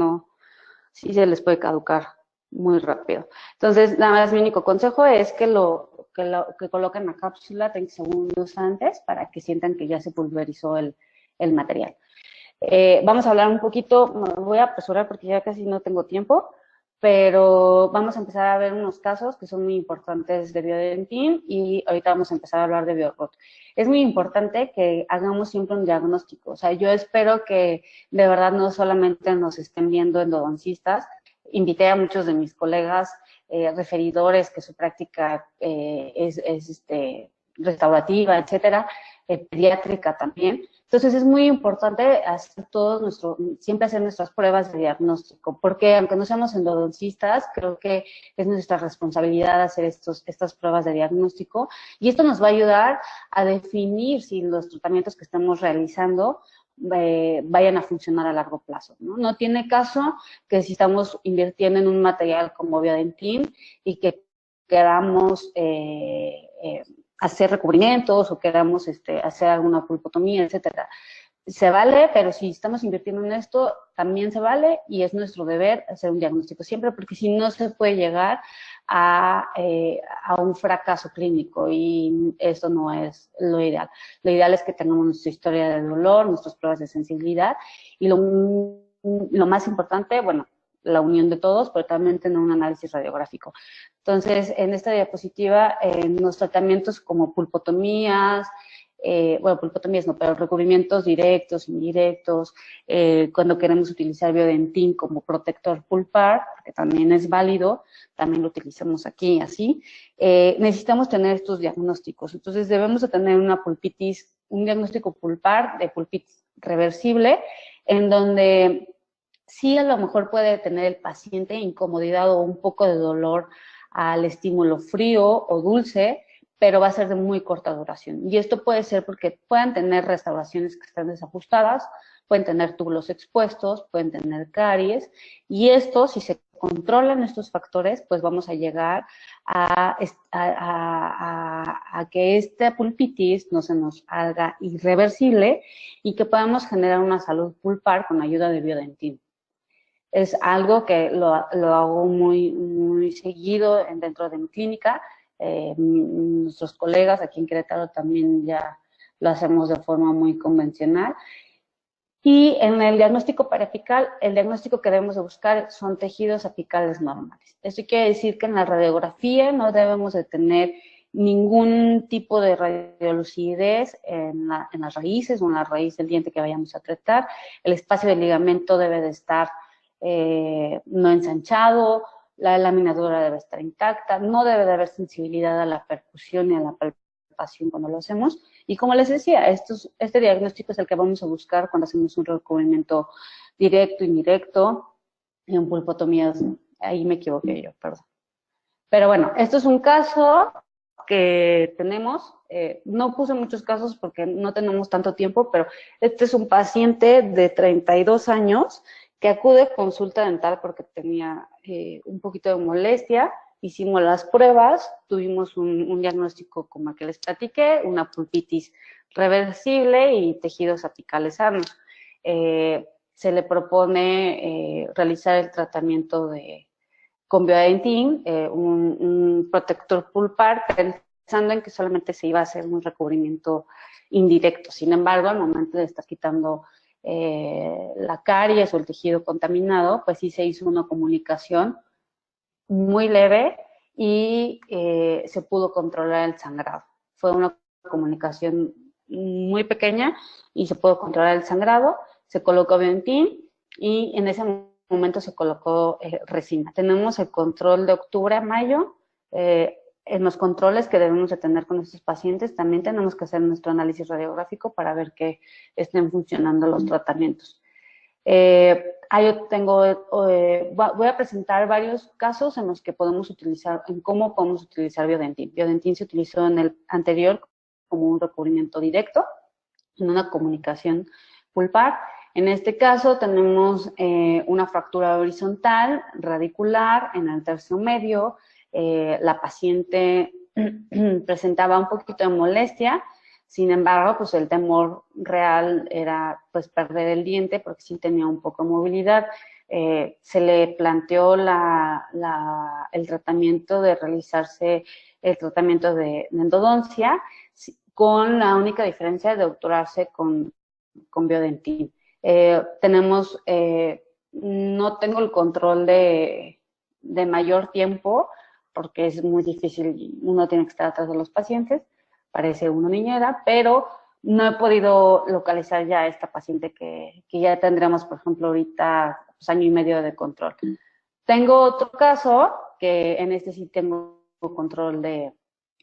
se les puede caducar muy rápido. Entonces, nada más mi único consejo es que coloquen la cápsula 30 segundos antes para que sientan que ya se pulverizó el material. Vamos a hablar un poquito, me voy a apresurar porque ya casi no tengo tiempo, pero vamos a empezar a ver unos casos que son muy importantes de biodentín y ahorita vamos a empezar a hablar de biorrot. Es muy importante que hagamos siempre un diagnóstico. O sea, yo espero que de verdad no solamente nos estén viendo endodoncistas. Invité a muchos de mis colegas referidores que su práctica es restaurativa, etcétera, pediátrica también. Entonces es muy importante siempre hacer nuestras pruebas de diagnóstico, porque aunque no seamos endodoncistas, creo que es nuestra responsabilidad hacer estas pruebas de diagnóstico y esto nos va a ayudar a definir si los tratamientos que estamos realizando vayan a funcionar a largo plazo, ¿no? No tiene caso que si estamos invirtiendo en un material como Biodentín y que queramos hacer recubrimientos o queramos hacer alguna pulpotomía, etcétera. Se vale, pero si estamos invirtiendo en esto, también se vale y es nuestro deber hacer un diagnóstico siempre, porque si no se puede llegar a un fracaso clínico y esto no es lo ideal. Lo ideal es que tengamos nuestra historia de dolor, nuestras pruebas de sensibilidad y lo más importante, bueno, la unión de todos, pero también tener un análisis radiográfico. Entonces, en esta diapositiva, los tratamientos como pulpotomías, pulpotomías no, pero recubrimientos directos, indirectos, cuando queremos utilizar Biodentín como protector pulpar, que también es válido, también lo utilizamos aquí así, necesitamos tener estos diagnósticos. Entonces, debemos de tener un diagnóstico pulpar de pulpitis reversible, en donde sí a lo mejor puede tener el paciente incomodidad o un poco de dolor al estímulo frío o dulce, pero va a ser de muy corta duración. Y esto puede ser porque puedan tener restauraciones que están desajustadas, pueden tener túbulos expuestos, pueden tener caries, y esto, si se controlan estos factores, pues vamos a llegar a que esta pulpitis no se nos haga irreversible y que podamos generar una salud pulpar con ayuda de Biodentín. Es algo que lo hago muy, muy seguido dentro de mi clínica. Nuestros colegas aquí en Querétaro también ya lo hacemos de forma muy convencional. Y en el diagnóstico periapical, el diagnóstico que debemos de buscar son tejidos apicales normales. Esto quiere decir que en la radiografía no debemos de tener ningún tipo de radiolucidez en las raíces o en la raíz del diente que vayamos a tratar. El espacio del ligamento debe de estar no ensanchado, la laminadura debe estar intacta, no debe de haber sensibilidad a la percusión ni a la palpación cuando lo hacemos. Y como les decía, este diagnóstico es el que vamos a buscar cuando hacemos un recubrimiento directo, indirecto, en pulpotomías. Ahí me equivoqué yo, perdón. Pero bueno, esto es un caso que tenemos. No puse muchos casos porque no tenemos tanto tiempo, pero este es un paciente de 32 años que acude a consulta dental porque tenía un poquito de molestia. Hicimos las pruebas, tuvimos un diagnóstico como el que les platiqué, una pulpitis reversible y tejidos apicales sanos. Se le propone realizar el tratamiento con Biodentín, un protector pulpar, pensando en que solamente se iba a hacer un recubrimiento indirecto. Sin embargo, al momento de estar quitando la caries o el tejido contaminado, pues sí se hizo una comunicación muy leve y se pudo controlar el sangrado. Fue una comunicación muy pequeña y se pudo controlar el sangrado, se colocó Biodentín y en ese momento se colocó resina. Tenemos el control de octubre a mayo, en los controles que debemos de tener con estos pacientes, también tenemos que hacer nuestro análisis radiográfico para ver que estén funcionando los tratamientos. Voy a presentar varios casos en los que podemos utilizar, en cómo podemos utilizar Biodentin. Biodentin se utilizó en el anterior como un recubrimiento directo, en una comunicación pulpar. En este caso tenemos una fractura horizontal, radicular, en el tercio medio. La paciente presentaba un poquito de molestia. Sin embargo, pues el temor real era pues perder el diente porque sí tenía un poco de movilidad. Se le planteó el tratamiento de realizarse el tratamiento de endodoncia con la única diferencia de obturarse con Biodentin. No tengo el control de mayor tiempo porque es muy difícil, uno tiene que estar atrás de los pacientes, parece una niñera, pero no he podido localizar ya a esta paciente que ya tendremos, por ejemplo, ahorita pues, año y medio de control. Tengo otro caso, que en este sí tengo control de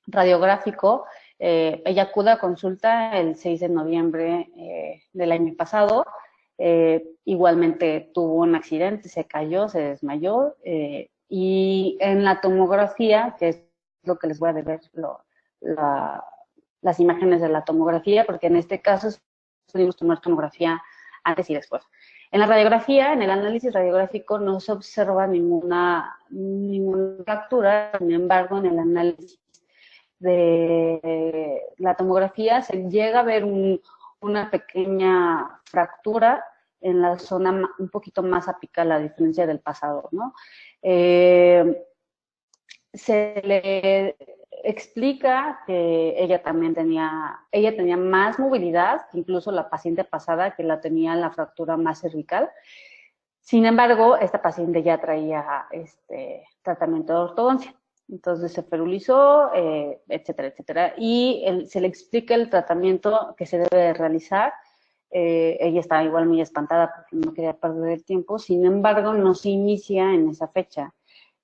radiográfico. Ella acude a consulta el 6 de noviembre del año pasado. Igualmente tuvo un accidente, se cayó, se desmayó. Y en la tomografía, que es lo que les voy a deber, las imágenes de la tomografía, porque en este caso pudimos tomar tomografía antes y después. En la radiografía, en el análisis radiográfico, no se observa ninguna fractura, sin embargo, en el análisis de la tomografía se llega a ver una pequeña fractura en la zona un poquito más apical, a diferencia del pasado, ¿no? Se le explica que ella tenía más movilidad que incluso la paciente pasada, que la tenía en la fractura más cervical. Sin embargo, esta paciente ya traía tratamiento de ortodoncia. Entonces se ferulizó, etcétera, etcétera. Y se le explica el tratamiento que se debe de realizar. Ella estaba igual muy espantada porque no quería perder el tiempo. Sin embargo, no se inicia en esa fecha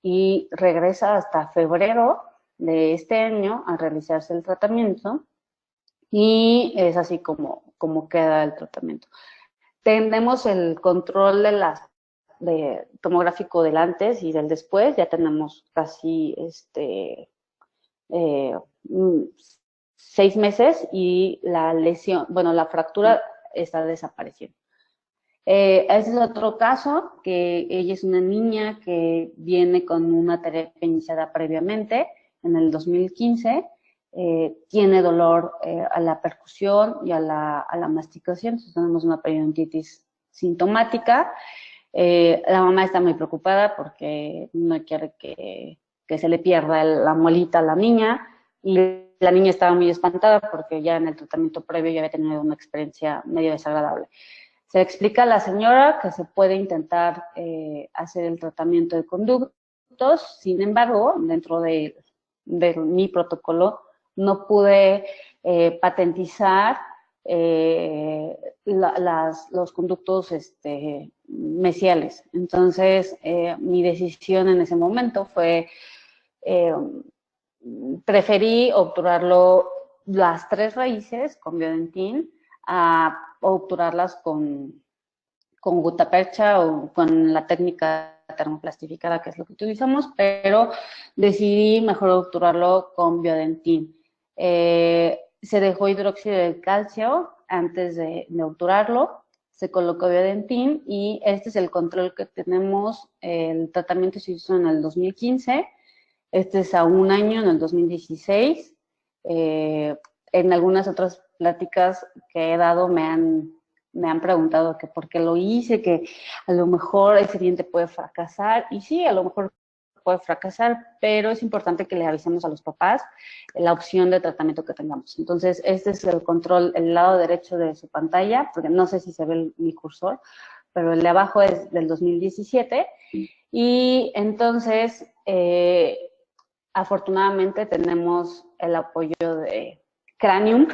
y regresa hasta febrero de este año a realizarse el tratamiento, y es así como queda el tratamiento. Tenemos el control de tomográfico del antes y del después. Ya tenemos casi 6 meses y la lesión, bueno, la fractura está desapareciendo. Ese es otro caso, que ella es una niña que viene con una terapia iniciada previamente en el 2015. Tiene dolor a la percusión y a la masticación. Entonces tenemos una periodontitis sintomática. La mamá está muy preocupada porque no quiere que se le pierda la muelita a la niña, y la niña estaba muy espantada porque ya en el tratamiento previo ya había tenido una experiencia medio desagradable. Se le explica a la señora que se puede intentar hacer el tratamiento de conductos. Sin embargo, dentro de mi protocolo no pude patentizar los conductos mesiales. Entonces, mi decisión en ese momento fue, preferí obturarlo las 3 raíces con Biodentin a obturarlas con gutapercha o con la técnica termoplastificada, que es lo que utilizamos, pero decidí mejor obturarlo con Biodentin. Se dejó hidróxido de calcio antes de obturarlo, se colocó Biodentin, y este es el control que tenemos. El tratamiento se hizo en el 2015, este es a 1 año, en el 2016. En algunas otras pláticas que he dado me han preguntado que por qué lo hice, que a lo mejor ese diente puede fracasar, y sí, a lo mejor puede fracasar, pero es importante que le avisemos a los papás la opción de tratamiento que tengamos. Entonces, este es el control, el lado derecho de su pantalla, porque no sé si se ve mi cursor, pero el de abajo es del 2017, y entonces, afortunadamente tenemos el apoyo de Cranium,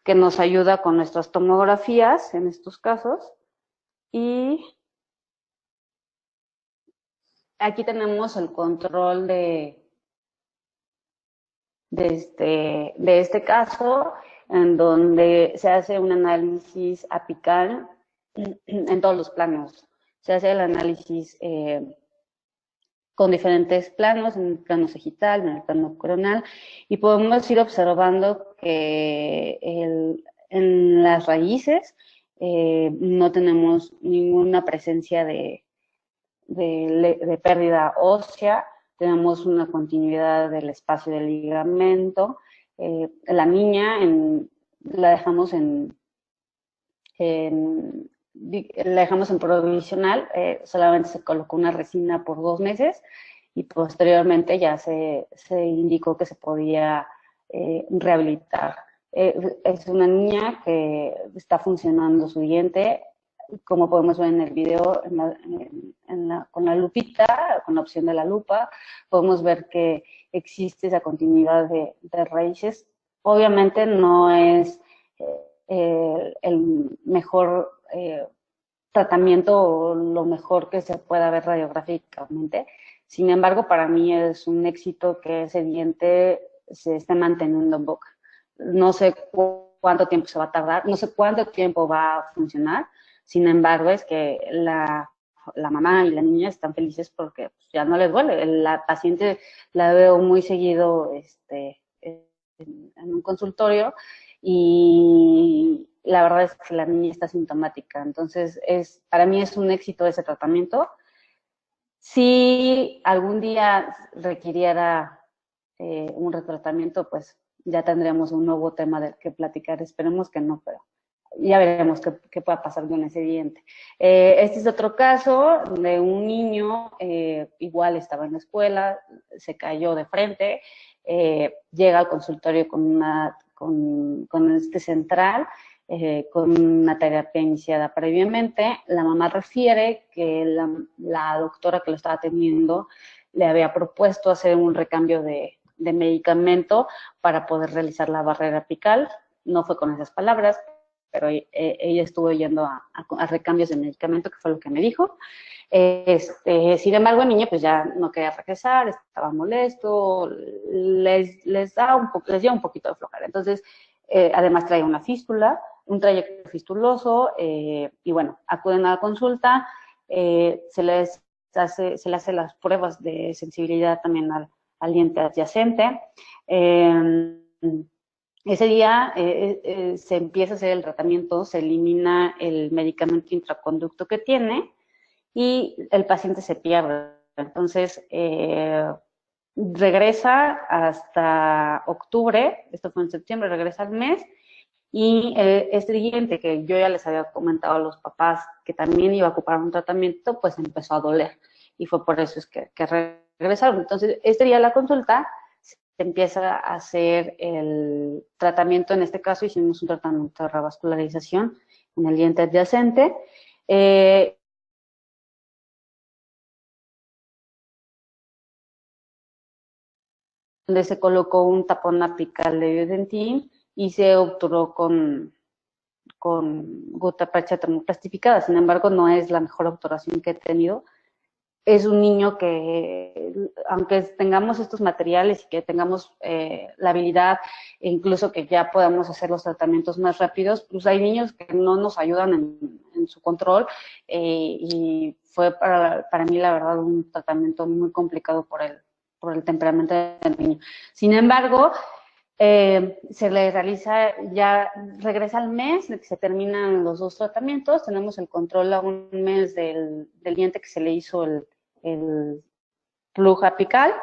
que nos ayuda con nuestras tomografías en estos casos. Y aquí tenemos el control de de este caso, en donde se hace un análisis apical en todos los planos. Se hace el análisis con diferentes planos, en el plano sagital, en el plano coronal, y podemos ir observando que en las raíces no tenemos ninguna presencia de pérdida ósea, tenemos una continuidad del espacio del ligamento. La niña la dejamos la dejamos en provisional, solamente se colocó una resina por 2 meses y posteriormente ya se indicó que se podía rehabilitar. Es una niña que está funcionando su diente, como podemos ver en el video, con la lupita, con la opción de la lupa, podemos ver que existe esa continuidad de raíces. Obviamente no es el mejor tratamiento o lo mejor que se pueda ver radiográficamente. Sin embargo, para mí es un éxito que ese diente se esté manteniendo en boca. No sé cuánto tiempo se va a tardar, no sé cuánto tiempo va a funcionar. Sin embargo, es que la mamá y la niña están felices porque pues, ya no les duele. La paciente la veo muy seguido en un consultorio y la verdad es que la niña está sintomática. Entonces, para mí es un éxito ese tratamiento. Si algún día requiriera un retratamiento, pues ya tendríamos un nuevo tema del que platicar. Esperemos que no, pero ya veremos qué pueda pasar con ese diente. Este es otro caso de un niño, igual estaba en la escuela, se cayó de frente, llega al consultorio con este central, con una terapia iniciada previamente. La mamá refiere que la doctora que lo estaba atendiendo le había propuesto hacer un recambio de medicamento para poder realizar la barrera apical. No fue con esas palabras, pero ella estuvo yendo a recambios de medicamento, que fue lo que me dijo. Sin embargo, el niño pues ya no quería regresar, estaba molesto, les dio un poquito de flojera. Entonces, además traía una fístula, un trayecto fistuloso, y bueno, acuden a la consulta, se le hace las pruebas de sensibilidad también al diente adyacente. Ese día se empieza a hacer el tratamiento, se elimina el medicamento intraconducto que tiene y el paciente se pierde. Entonces, regresa hasta octubre, esto fue en septiembre, regresa al mes, y este diente que yo ya les había comentado a los papás que también iba a ocupar un tratamiento, pues empezó a doler, y fue por eso es que regresaron. Entonces, este día de la consulta se empieza a hacer el tratamiento. En este caso hicimos un tratamiento de revascularización en el diente adyacente, donde se colocó un tapón apical de Biodentin y se obturó con gota percha termoplastificada. Sin embargo, no es la mejor obturación que he tenido. Es un niño que, aunque tengamos estos materiales y que tengamos la habilidad, e incluso que ya podamos hacer los tratamientos más rápidos, pues hay niños que no nos ayudan en su control, y fue para mí, la verdad, un tratamiento muy complicado por el temperamento del niño. Sin embargo, se le realiza, ya regresa al mes de que se terminan los 2 tratamientos, tenemos el control a un mes del diente que se le hizo el flujo apical,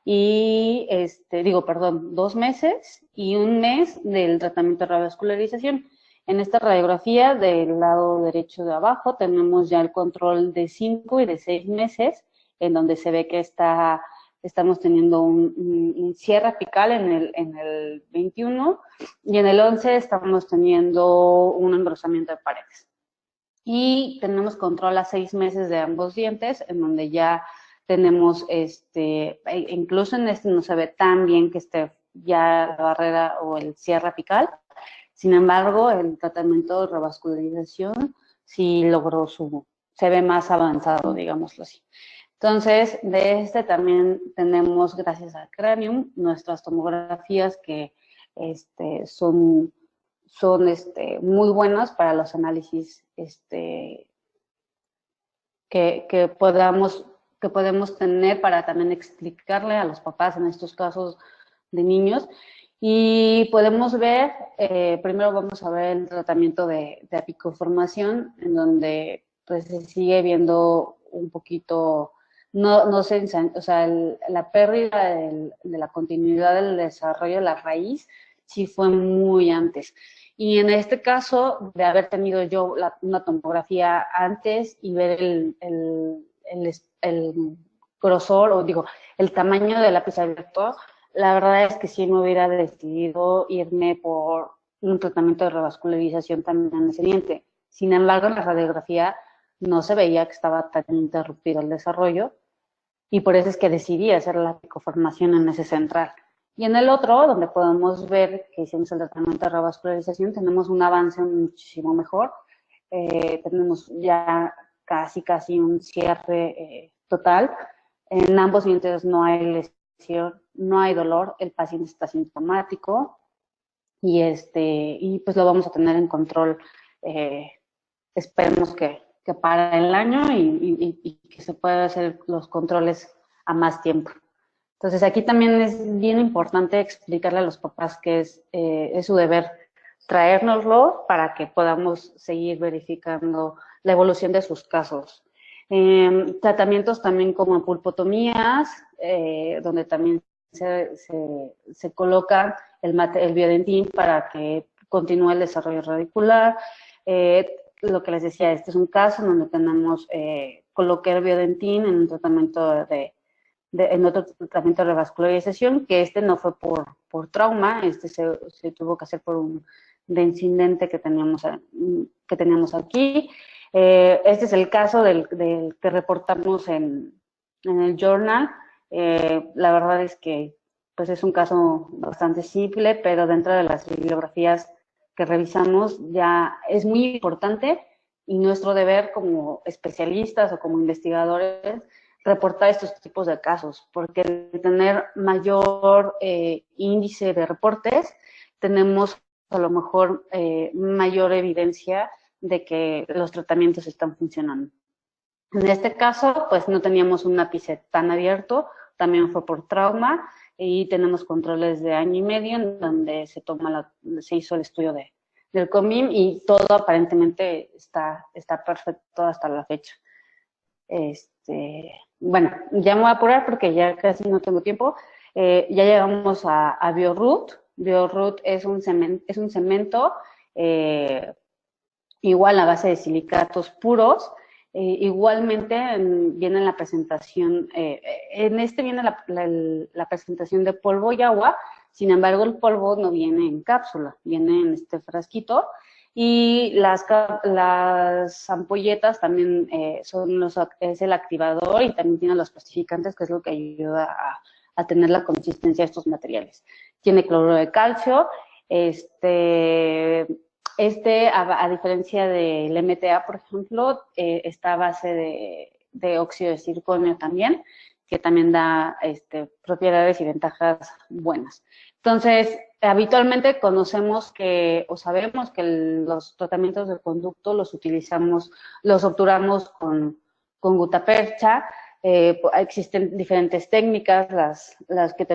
y 2 meses y 1 mes del tratamiento de revascularización. En esta radiografía del lado derecho de abajo tenemos ya el control de 5 y de 6 meses, en donde se ve que estamos teniendo un cierre apical en el 21, y en el 11 estamos teniendo un engrosamiento de paredes. Y tenemos control a 6 meses de ambos dientes, en donde ya tenemos, incluso en este no se ve tan bien que esté ya la barrera o el cierre apical. Sin embargo, el tratamiento de revascularización sí logró se ve más avanzado, digámoslo así. Entonces, de este también tenemos, gracias a Cranium, nuestras tomografías que son muy buenas para los análisis que podemos tener para también explicarle a los papás en estos casos de niños. Y podemos ver, primero vamos a ver el tratamiento de apicoformación, en donde pues se sigue viendo un poquito, no se, o sea, la pérdida de la continuidad del desarrollo de la raíz sí fue muy antes. Y en este caso, de haber tenido yo una tomografía antes y ver el grosor, o digo, el tamaño del lápiz abierto, la verdad es que sí me hubiera decidido irme por un tratamiento de revascularización también en ese diente. Sin embargo, en la radiografía no se veía que estaba tan interrumpido el desarrollo y por eso es que decidí hacer la picoformación en ese central. Y en el otro, donde podemos ver que hicimos el tratamiento de revascularización, tenemos un avance muchísimo mejor. Tenemos ya casi un cierre total. En ambos dientes no hay lesión, no hay dolor, el paciente está asintomático y pues lo vamos a tener en control. Esperemos que para el año y que se pueda hacer los controles a más tiempo. Entonces, aquí también es bien importante explicarle a los papás que es su deber traérnoslo para que podamos seguir verificando la evolución de sus casos. Tratamientos también como pulpotomías, donde también se coloca el biodentín para que continúe el desarrollo radicular. Lo que les decía, este es un caso donde tenemos coloqué el biodentín en un tratamiento en otro tratamiento de revascularización, que no fue por trauma, se tuvo que hacer por un incidente que teníamos aquí. Este es el caso del que reportamos en el journal. La verdad es que pues es un caso bastante simple, pero dentro de las bibliografías que revisamos ya es muy importante y nuestro deber como especialistas o como investigadores reportar estos tipos de casos, porque al tener mayor índice de reportes, tenemos a lo mejor mayor evidencia de que los tratamientos están funcionando. En este caso, pues no teníamos un ápice tan abierto, también fue por trauma, y tenemos controles de año y medio en donde se hizo el estudio del COMIM y todo aparentemente está perfecto hasta la fecha. Bueno, ya me voy a apurar porque ya casi no tengo tiempo. Ya llegamos a BioRoot. BioRoot es un cemento igual a base de silicatos puros. Igualmente viene en la presentación, viene la presentación de polvo y agua, sin embargo el polvo no viene en cápsula, viene en este frasquito. Y las ampolletas también es el activador y también tiene los plastificantes, que es lo que ayuda a tener la consistencia de estos materiales. Tiene cloruro de calcio, a diferencia del MTA, por ejemplo, está a base de óxido de circonio también, que también da propiedades y ventajas buenas. Entonces, habitualmente conocemos o sabemos que los tratamientos de conducto los obturamos con gutapercha. Existen diferentes técnicas, las que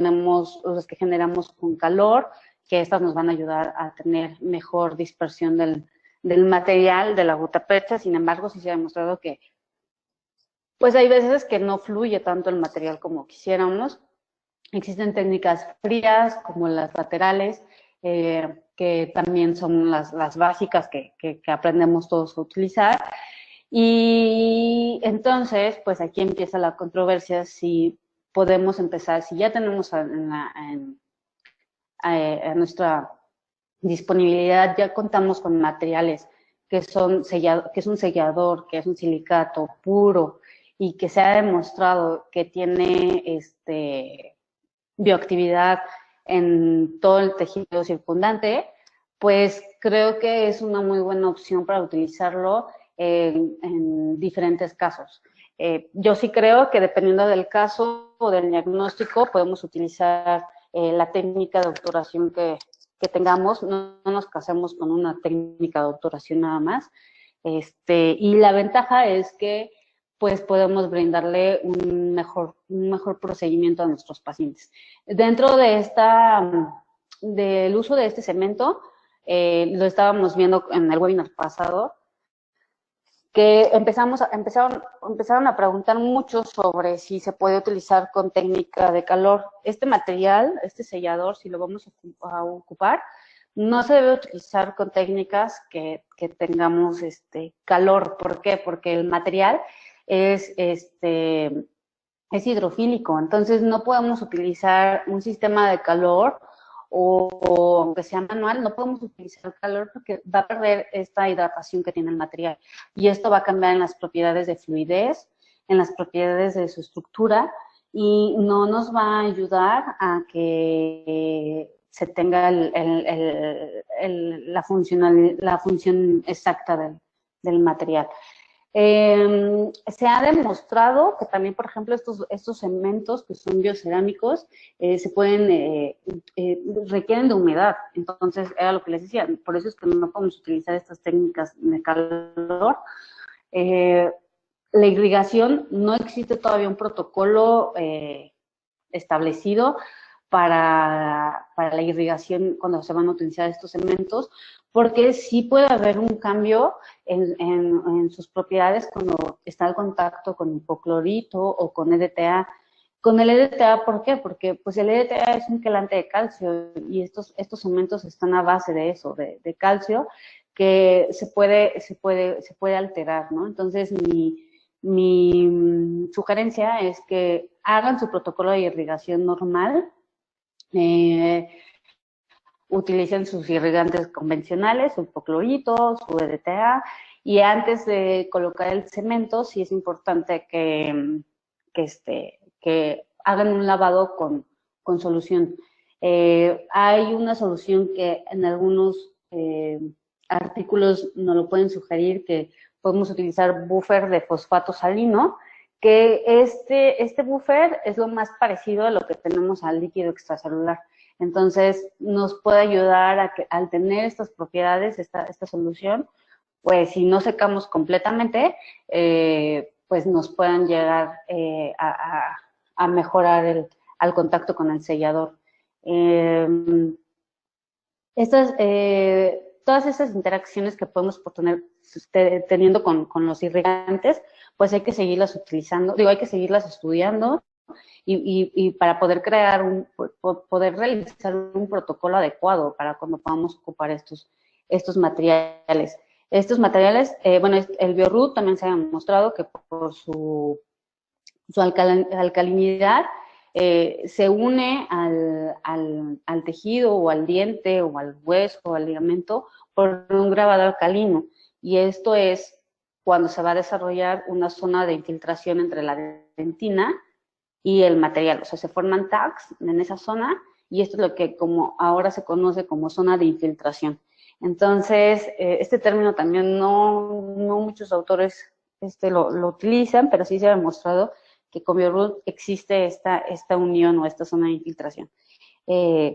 generamos con calor, que estas nos van a ayudar a tener mejor dispersión del material de la gutapercha. Sin embargo, sí se ha demostrado que pues hay veces que no fluye tanto el material como quisiéramos. Existen técnicas frías, como las laterales, que también son las básicas que aprendemos todos a utilizar. Y entonces, pues aquí empieza la controversia si podemos empezar, si ya tenemos a nuestra disponibilidad, ya contamos con materiales que es un sellador, que es un silicato puro y que se ha demostrado que tiene bioactividad en todo el tejido circundante, pues creo que es una muy buena opción para utilizarlo en diferentes casos. Yo sí creo que dependiendo del caso o del diagnóstico podemos utilizar la técnica de obturación que tengamos, no nos casemos con una técnica de obturación nada más. Y la ventaja es que pues podemos brindarle un mejor procedimiento a nuestros pacientes. Dentro de del uso de este cemento, lo estábamos viendo en el webinar pasado, que empezaron a preguntar mucho sobre si se puede utilizar con técnica de calor. Este material, este sellador, si lo vamos a ocupar, no se debe utilizar con técnicas que tengamos calor. ¿Por qué? Porque el material es hidrofílico, entonces no podemos utilizar un sistema de calor o aunque sea manual, no podemos utilizar calor porque va a perder esta hidratación que tiene el material. Y esto va a cambiar en las propiedades de fluidez, en las propiedades de su estructura, y no nos va a ayudar a que se tenga la función exacta del material. Se ha demostrado que también, por ejemplo, estos cementos que son biocerámicos requieren de humedad. Entonces, era lo que les decía, por eso es que no podemos utilizar estas técnicas de calor. La irrigación, no existe todavía un protocolo establecido para la irrigación cuando se van a utilizar estos cementos, porque sí puede haber un cambio en sus propiedades cuando está en contacto con hipoclorito o con EDTA. Con el EDTA, ¿por qué? Porque pues el EDTA es un quelante de calcio y estos cementos están a base de eso, de calcio, que se puede alterar, ¿no? Entonces, mi sugerencia es que hagan su protocolo de irrigación normal, utilicen sus irrigantes convencionales, su hipoclorito, su EDTA, y antes de colocar el cemento, sí es importante que hagan un lavado con solución. Hay una solución que en algunos artículos nos lo pueden sugerir, que podemos utilizar buffer de fosfato salino, que este buffer es lo más parecido a lo que tenemos al líquido extracelular. Entonces, nos puede ayudar a que al tener estas propiedades, esta solución, pues si no secamos completamente, pues nos puedan llegar a mejorar al contacto con el sellador. Todas esas interacciones que podemos tener teniendo con los irrigantes, pues hay que seguirlas utilizando, hay que seguirlas estudiando y para poder poder realizar un protocolo adecuado para cuando podamos ocupar estos materiales. Estos materiales, el BioRoot también se ha demostrado que por su alcalinidad se une al tejido o al diente o al hueso o al ligamento por un grabado alcalino, y esto es cuando se va a desarrollar una zona de infiltración entre la dentina y el material, o sea, se forman tags en esa zona, y esto es lo que como ahora se conoce como zona de infiltración. Entonces, este término también no muchos autores lo utilizan, pero sí se ha demostrado que con BioRoot existe esta unión o esta zona de infiltración,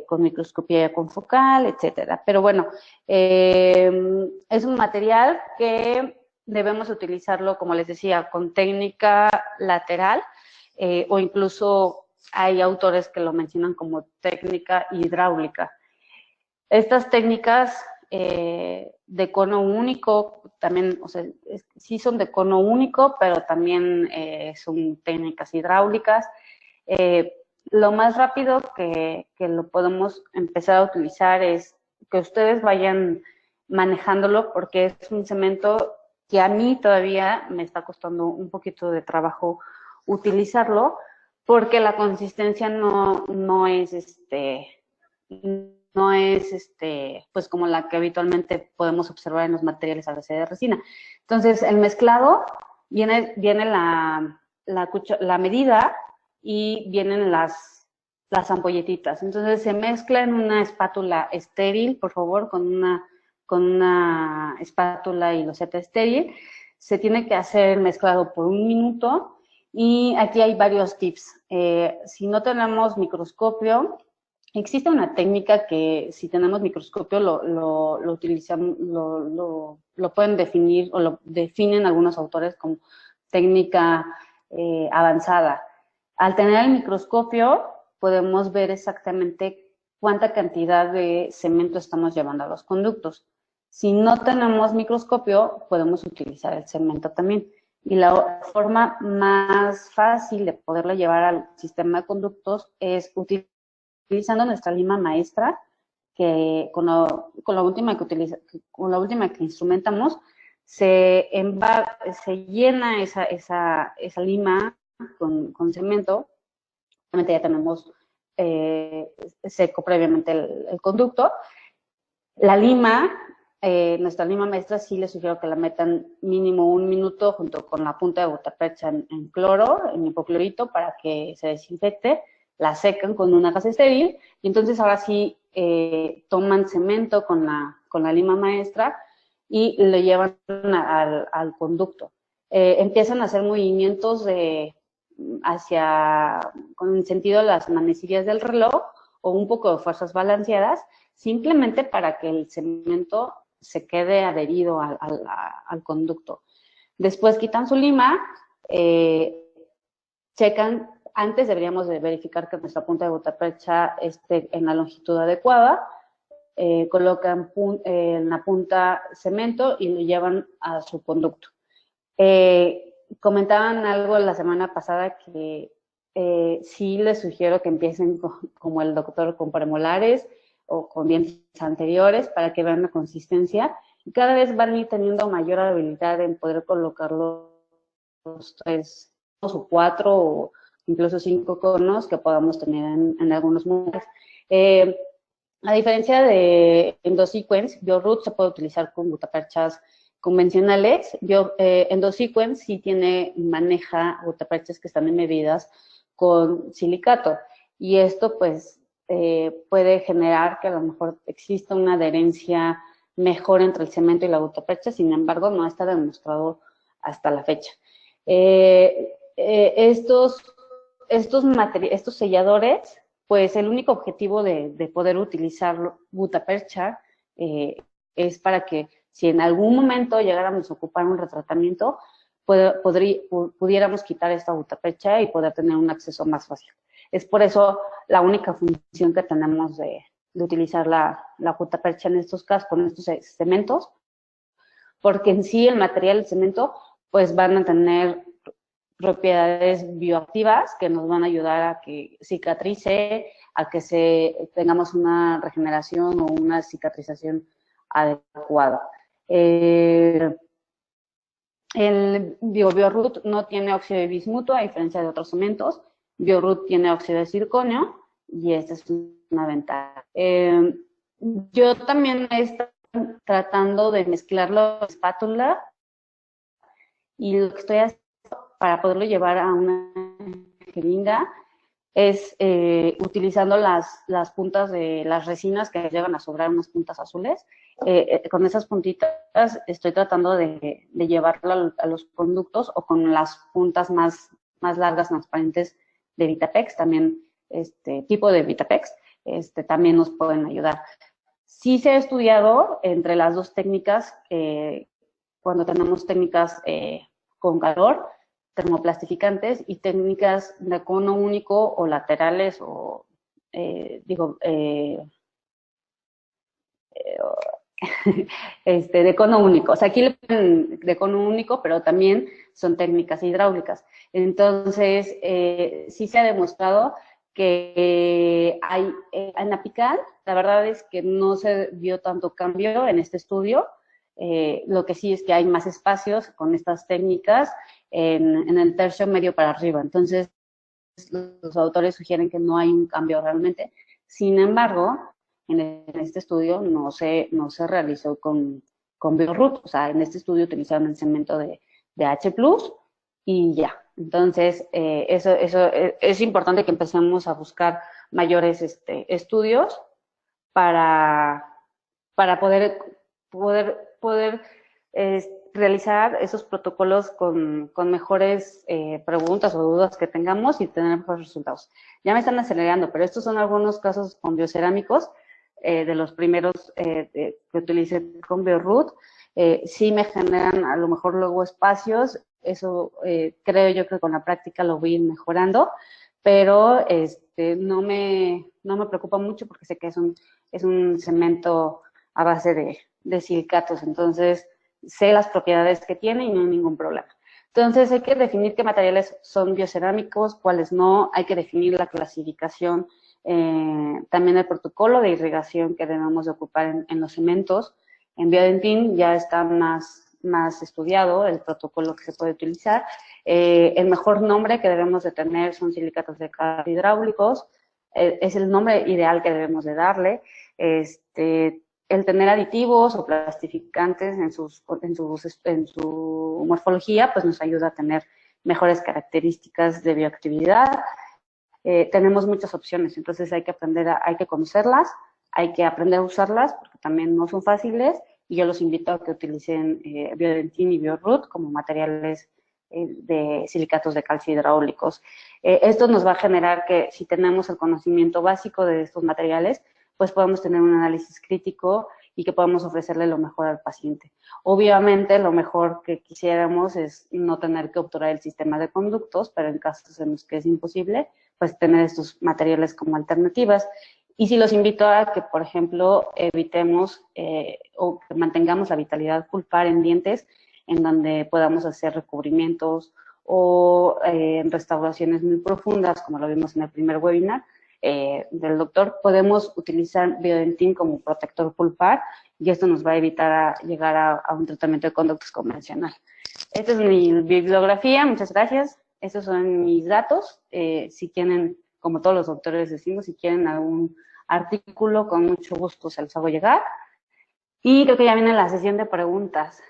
con microscopía confocal, etcétera. Pero bueno, es un material que debemos utilizarlo, como les decía, con técnica lateral, o incluso hay autores que lo mencionan como técnica hidráulica. Estas técnicas de cono único también, o sea, sí son de cono único, pero también son técnicas hidráulicas. Lo más rápido que lo podemos empezar a utilizar es que ustedes vayan manejándolo, porque es un cemento que a mí todavía me está costando un poquito de trabajo utilizarlo, porque la consistencia no es pues como la que habitualmente podemos observar en los materiales a base de resina. Entonces, el mezclado viene la medida y vienen las ampolletitas. Entonces, se mezcla en una espátula estéril, por favor, con una espátula y loseta estéril. Se tiene que hacer el mezclado por 1 minuto Y aquí hay varios tips. Si no tenemos microscopio, existe una técnica que si tenemos microscopio lo utilizamos, lo pueden definir o lo definen algunos autores como técnica avanzada. Al tener el microscopio podemos ver exactamente cuánta cantidad de cemento estamos llevando a los conductos. Si no tenemos microscopio, podemos utilizar el cemento también. Y la forma más fácil de poderlo llevar al sistema de conductos es utilizando nuestra lima maestra, que con la última que instrumentamos, se llena esa lima con cemento. Obviamente ya tenemos seco previamente el conducto. La lima, nuestra lima maestra, sí les sugiero que la metan mínimo 1 minuto junto con la punta de gutapercha en cloro, en hipoclorito, para que se desinfecte. La secan con una gasa estéril y entonces ahora sí toman cemento con la lima maestra y lo llevan al conducto. Empiezan a hacer movimientos con el sentido de las manecillas del reloj o un poco de fuerzas balanceadas, simplemente para que el cemento se quede adherido al conducto. Después quitan su lima, checan, antes deberíamos de verificar que nuestra punta de gutapercha esté en la longitud adecuada, colocan en la punta cemento y lo llevan a su conducto. Comentaban algo la semana pasada que sí les sugiero que empiecen como el doctor con premolares o con dientes anteriores para que vean la consistencia y cada vez van a ir teniendo mayor habilidad en poder colocar los 3 o 4 o incluso 5 conos que podamos tener en algunos momentos. A diferencia de EndoSequence, BioRoot se puede utilizar con gutaperchas convencionales. EndoSequence sí maneja gutaperchas que están embebidas con silicato y esto pues puede generar que a lo mejor exista una adherencia mejor entre el cemento y la gutapercha, sin embargo no está demostrado hasta la fecha. Estos selladores, pues el único objetivo de poder utilizar gutapercha es para que si en algún momento llegáramos a ocupar un retratamiento, pudiéramos quitar esta gutapercha y poder tener un acceso más fácil. Es por eso la única función que tenemos de utilizar la gutapercha en estos casos, con estos cementos, porque en sí el material del cemento pues van a tener propiedades bioactivas que nos van a ayudar a que cicatrice, a que tengamos una regeneración o una cicatrización adecuada. El BioRoot no tiene óxido de bismuto, a diferencia de otros cementos. BioRoot tiene óxido de circonio y esta es una ventaja. Yo también estoy tratando de mezclarlo con espátula y lo que estoy haciendo para poderlo llevar a una jeringa es utilizando las puntas de las resinas que llegan a sobrar, unas puntas azules. Con esas puntitas estoy tratando de llevarlo a los conductos o con las puntas más largas, transparentes de Vitapex, también tipo de Vitapex, también nos pueden ayudar. Sí se ha estudiado entre las dos técnicas, cuando tenemos técnicas con calor, termoplastificantes y técnicas de cono único o laterales o de cono único. O sea, aquí le ponen de cono único, pero también son técnicas hidráulicas. Entonces, sí se ha demostrado que hay en apical, la verdad es que no se vio tanto cambio en este estudio. Lo que sí es que hay más espacios con estas técnicas en el tercio medio para arriba. Entonces, los autores sugieren que no hay un cambio realmente. Sin embargo, en este estudio no se realizó con BioRoot. O sea, en este estudio utilizaron el cemento de H+, y ya. Entonces, eso es importante que empecemos a buscar mayores estudios para poder realizar esos protocolos con mejores preguntas o dudas que tengamos y tener mejores resultados. Ya me están acelerando, pero estos son algunos casos con biocerámicos, de los primeros que utilicé con BioRoot. Sí me generan a lo mejor luego espacios, eso creo yo que con la práctica lo voy a ir mejorando, pero no me preocupa mucho porque sé que es un cemento a base de silicatos, entonces sé las propiedades que tiene y no hay ningún problema. Entonces hay que definir qué materiales son biocerámicos, cuáles no, hay que definir la clasificación, también el protocolo de irrigación que debemos de ocupar en los cementos. En Biodentin ya está más estudiado el protocolo que se puede utilizar. El mejor nombre que debemos de tener son silicatos de calcio hidráulicos, es el nombre ideal que debemos de darle. El tener aditivos o plastificantes en su morfología, pues nos ayuda a tener mejores características de bioactividad. Tenemos muchas opciones, entonces hay que conocerlas, hay que aprender a usarlas, porque también no son fáciles, y yo los invito a que utilicen Biodentin y BioRoot como materiales de silicatos de calcio hidráulicos. Esto nos va a generar que si tenemos el conocimiento básico de estos materiales, pues podemos tener un análisis crítico y que podamos ofrecerle lo mejor al paciente. Obviamente, lo mejor que quisiéramos es no tener que obturar el sistema de conductos, pero en casos en los que es imposible, pues tener estos materiales como alternativas. Y sí los invito a que, por ejemplo, evitemos o que mantengamos la vitalidad pulpar en dientes, en donde podamos hacer recubrimientos o restauraciones muy profundas, como lo vimos en el primer webinar del doctor. Podemos utilizar Biodentin como protector pulpar y esto nos va a evitar llegar a un tratamiento de conductos convencional. Esta es mi bibliografía, muchas gracias. Estos son mis datos. Si tienen, como todos los doctores decimos, si quieren algún artículo, con mucho gusto se los hago llegar. Y creo que ya viene la sesión de preguntas.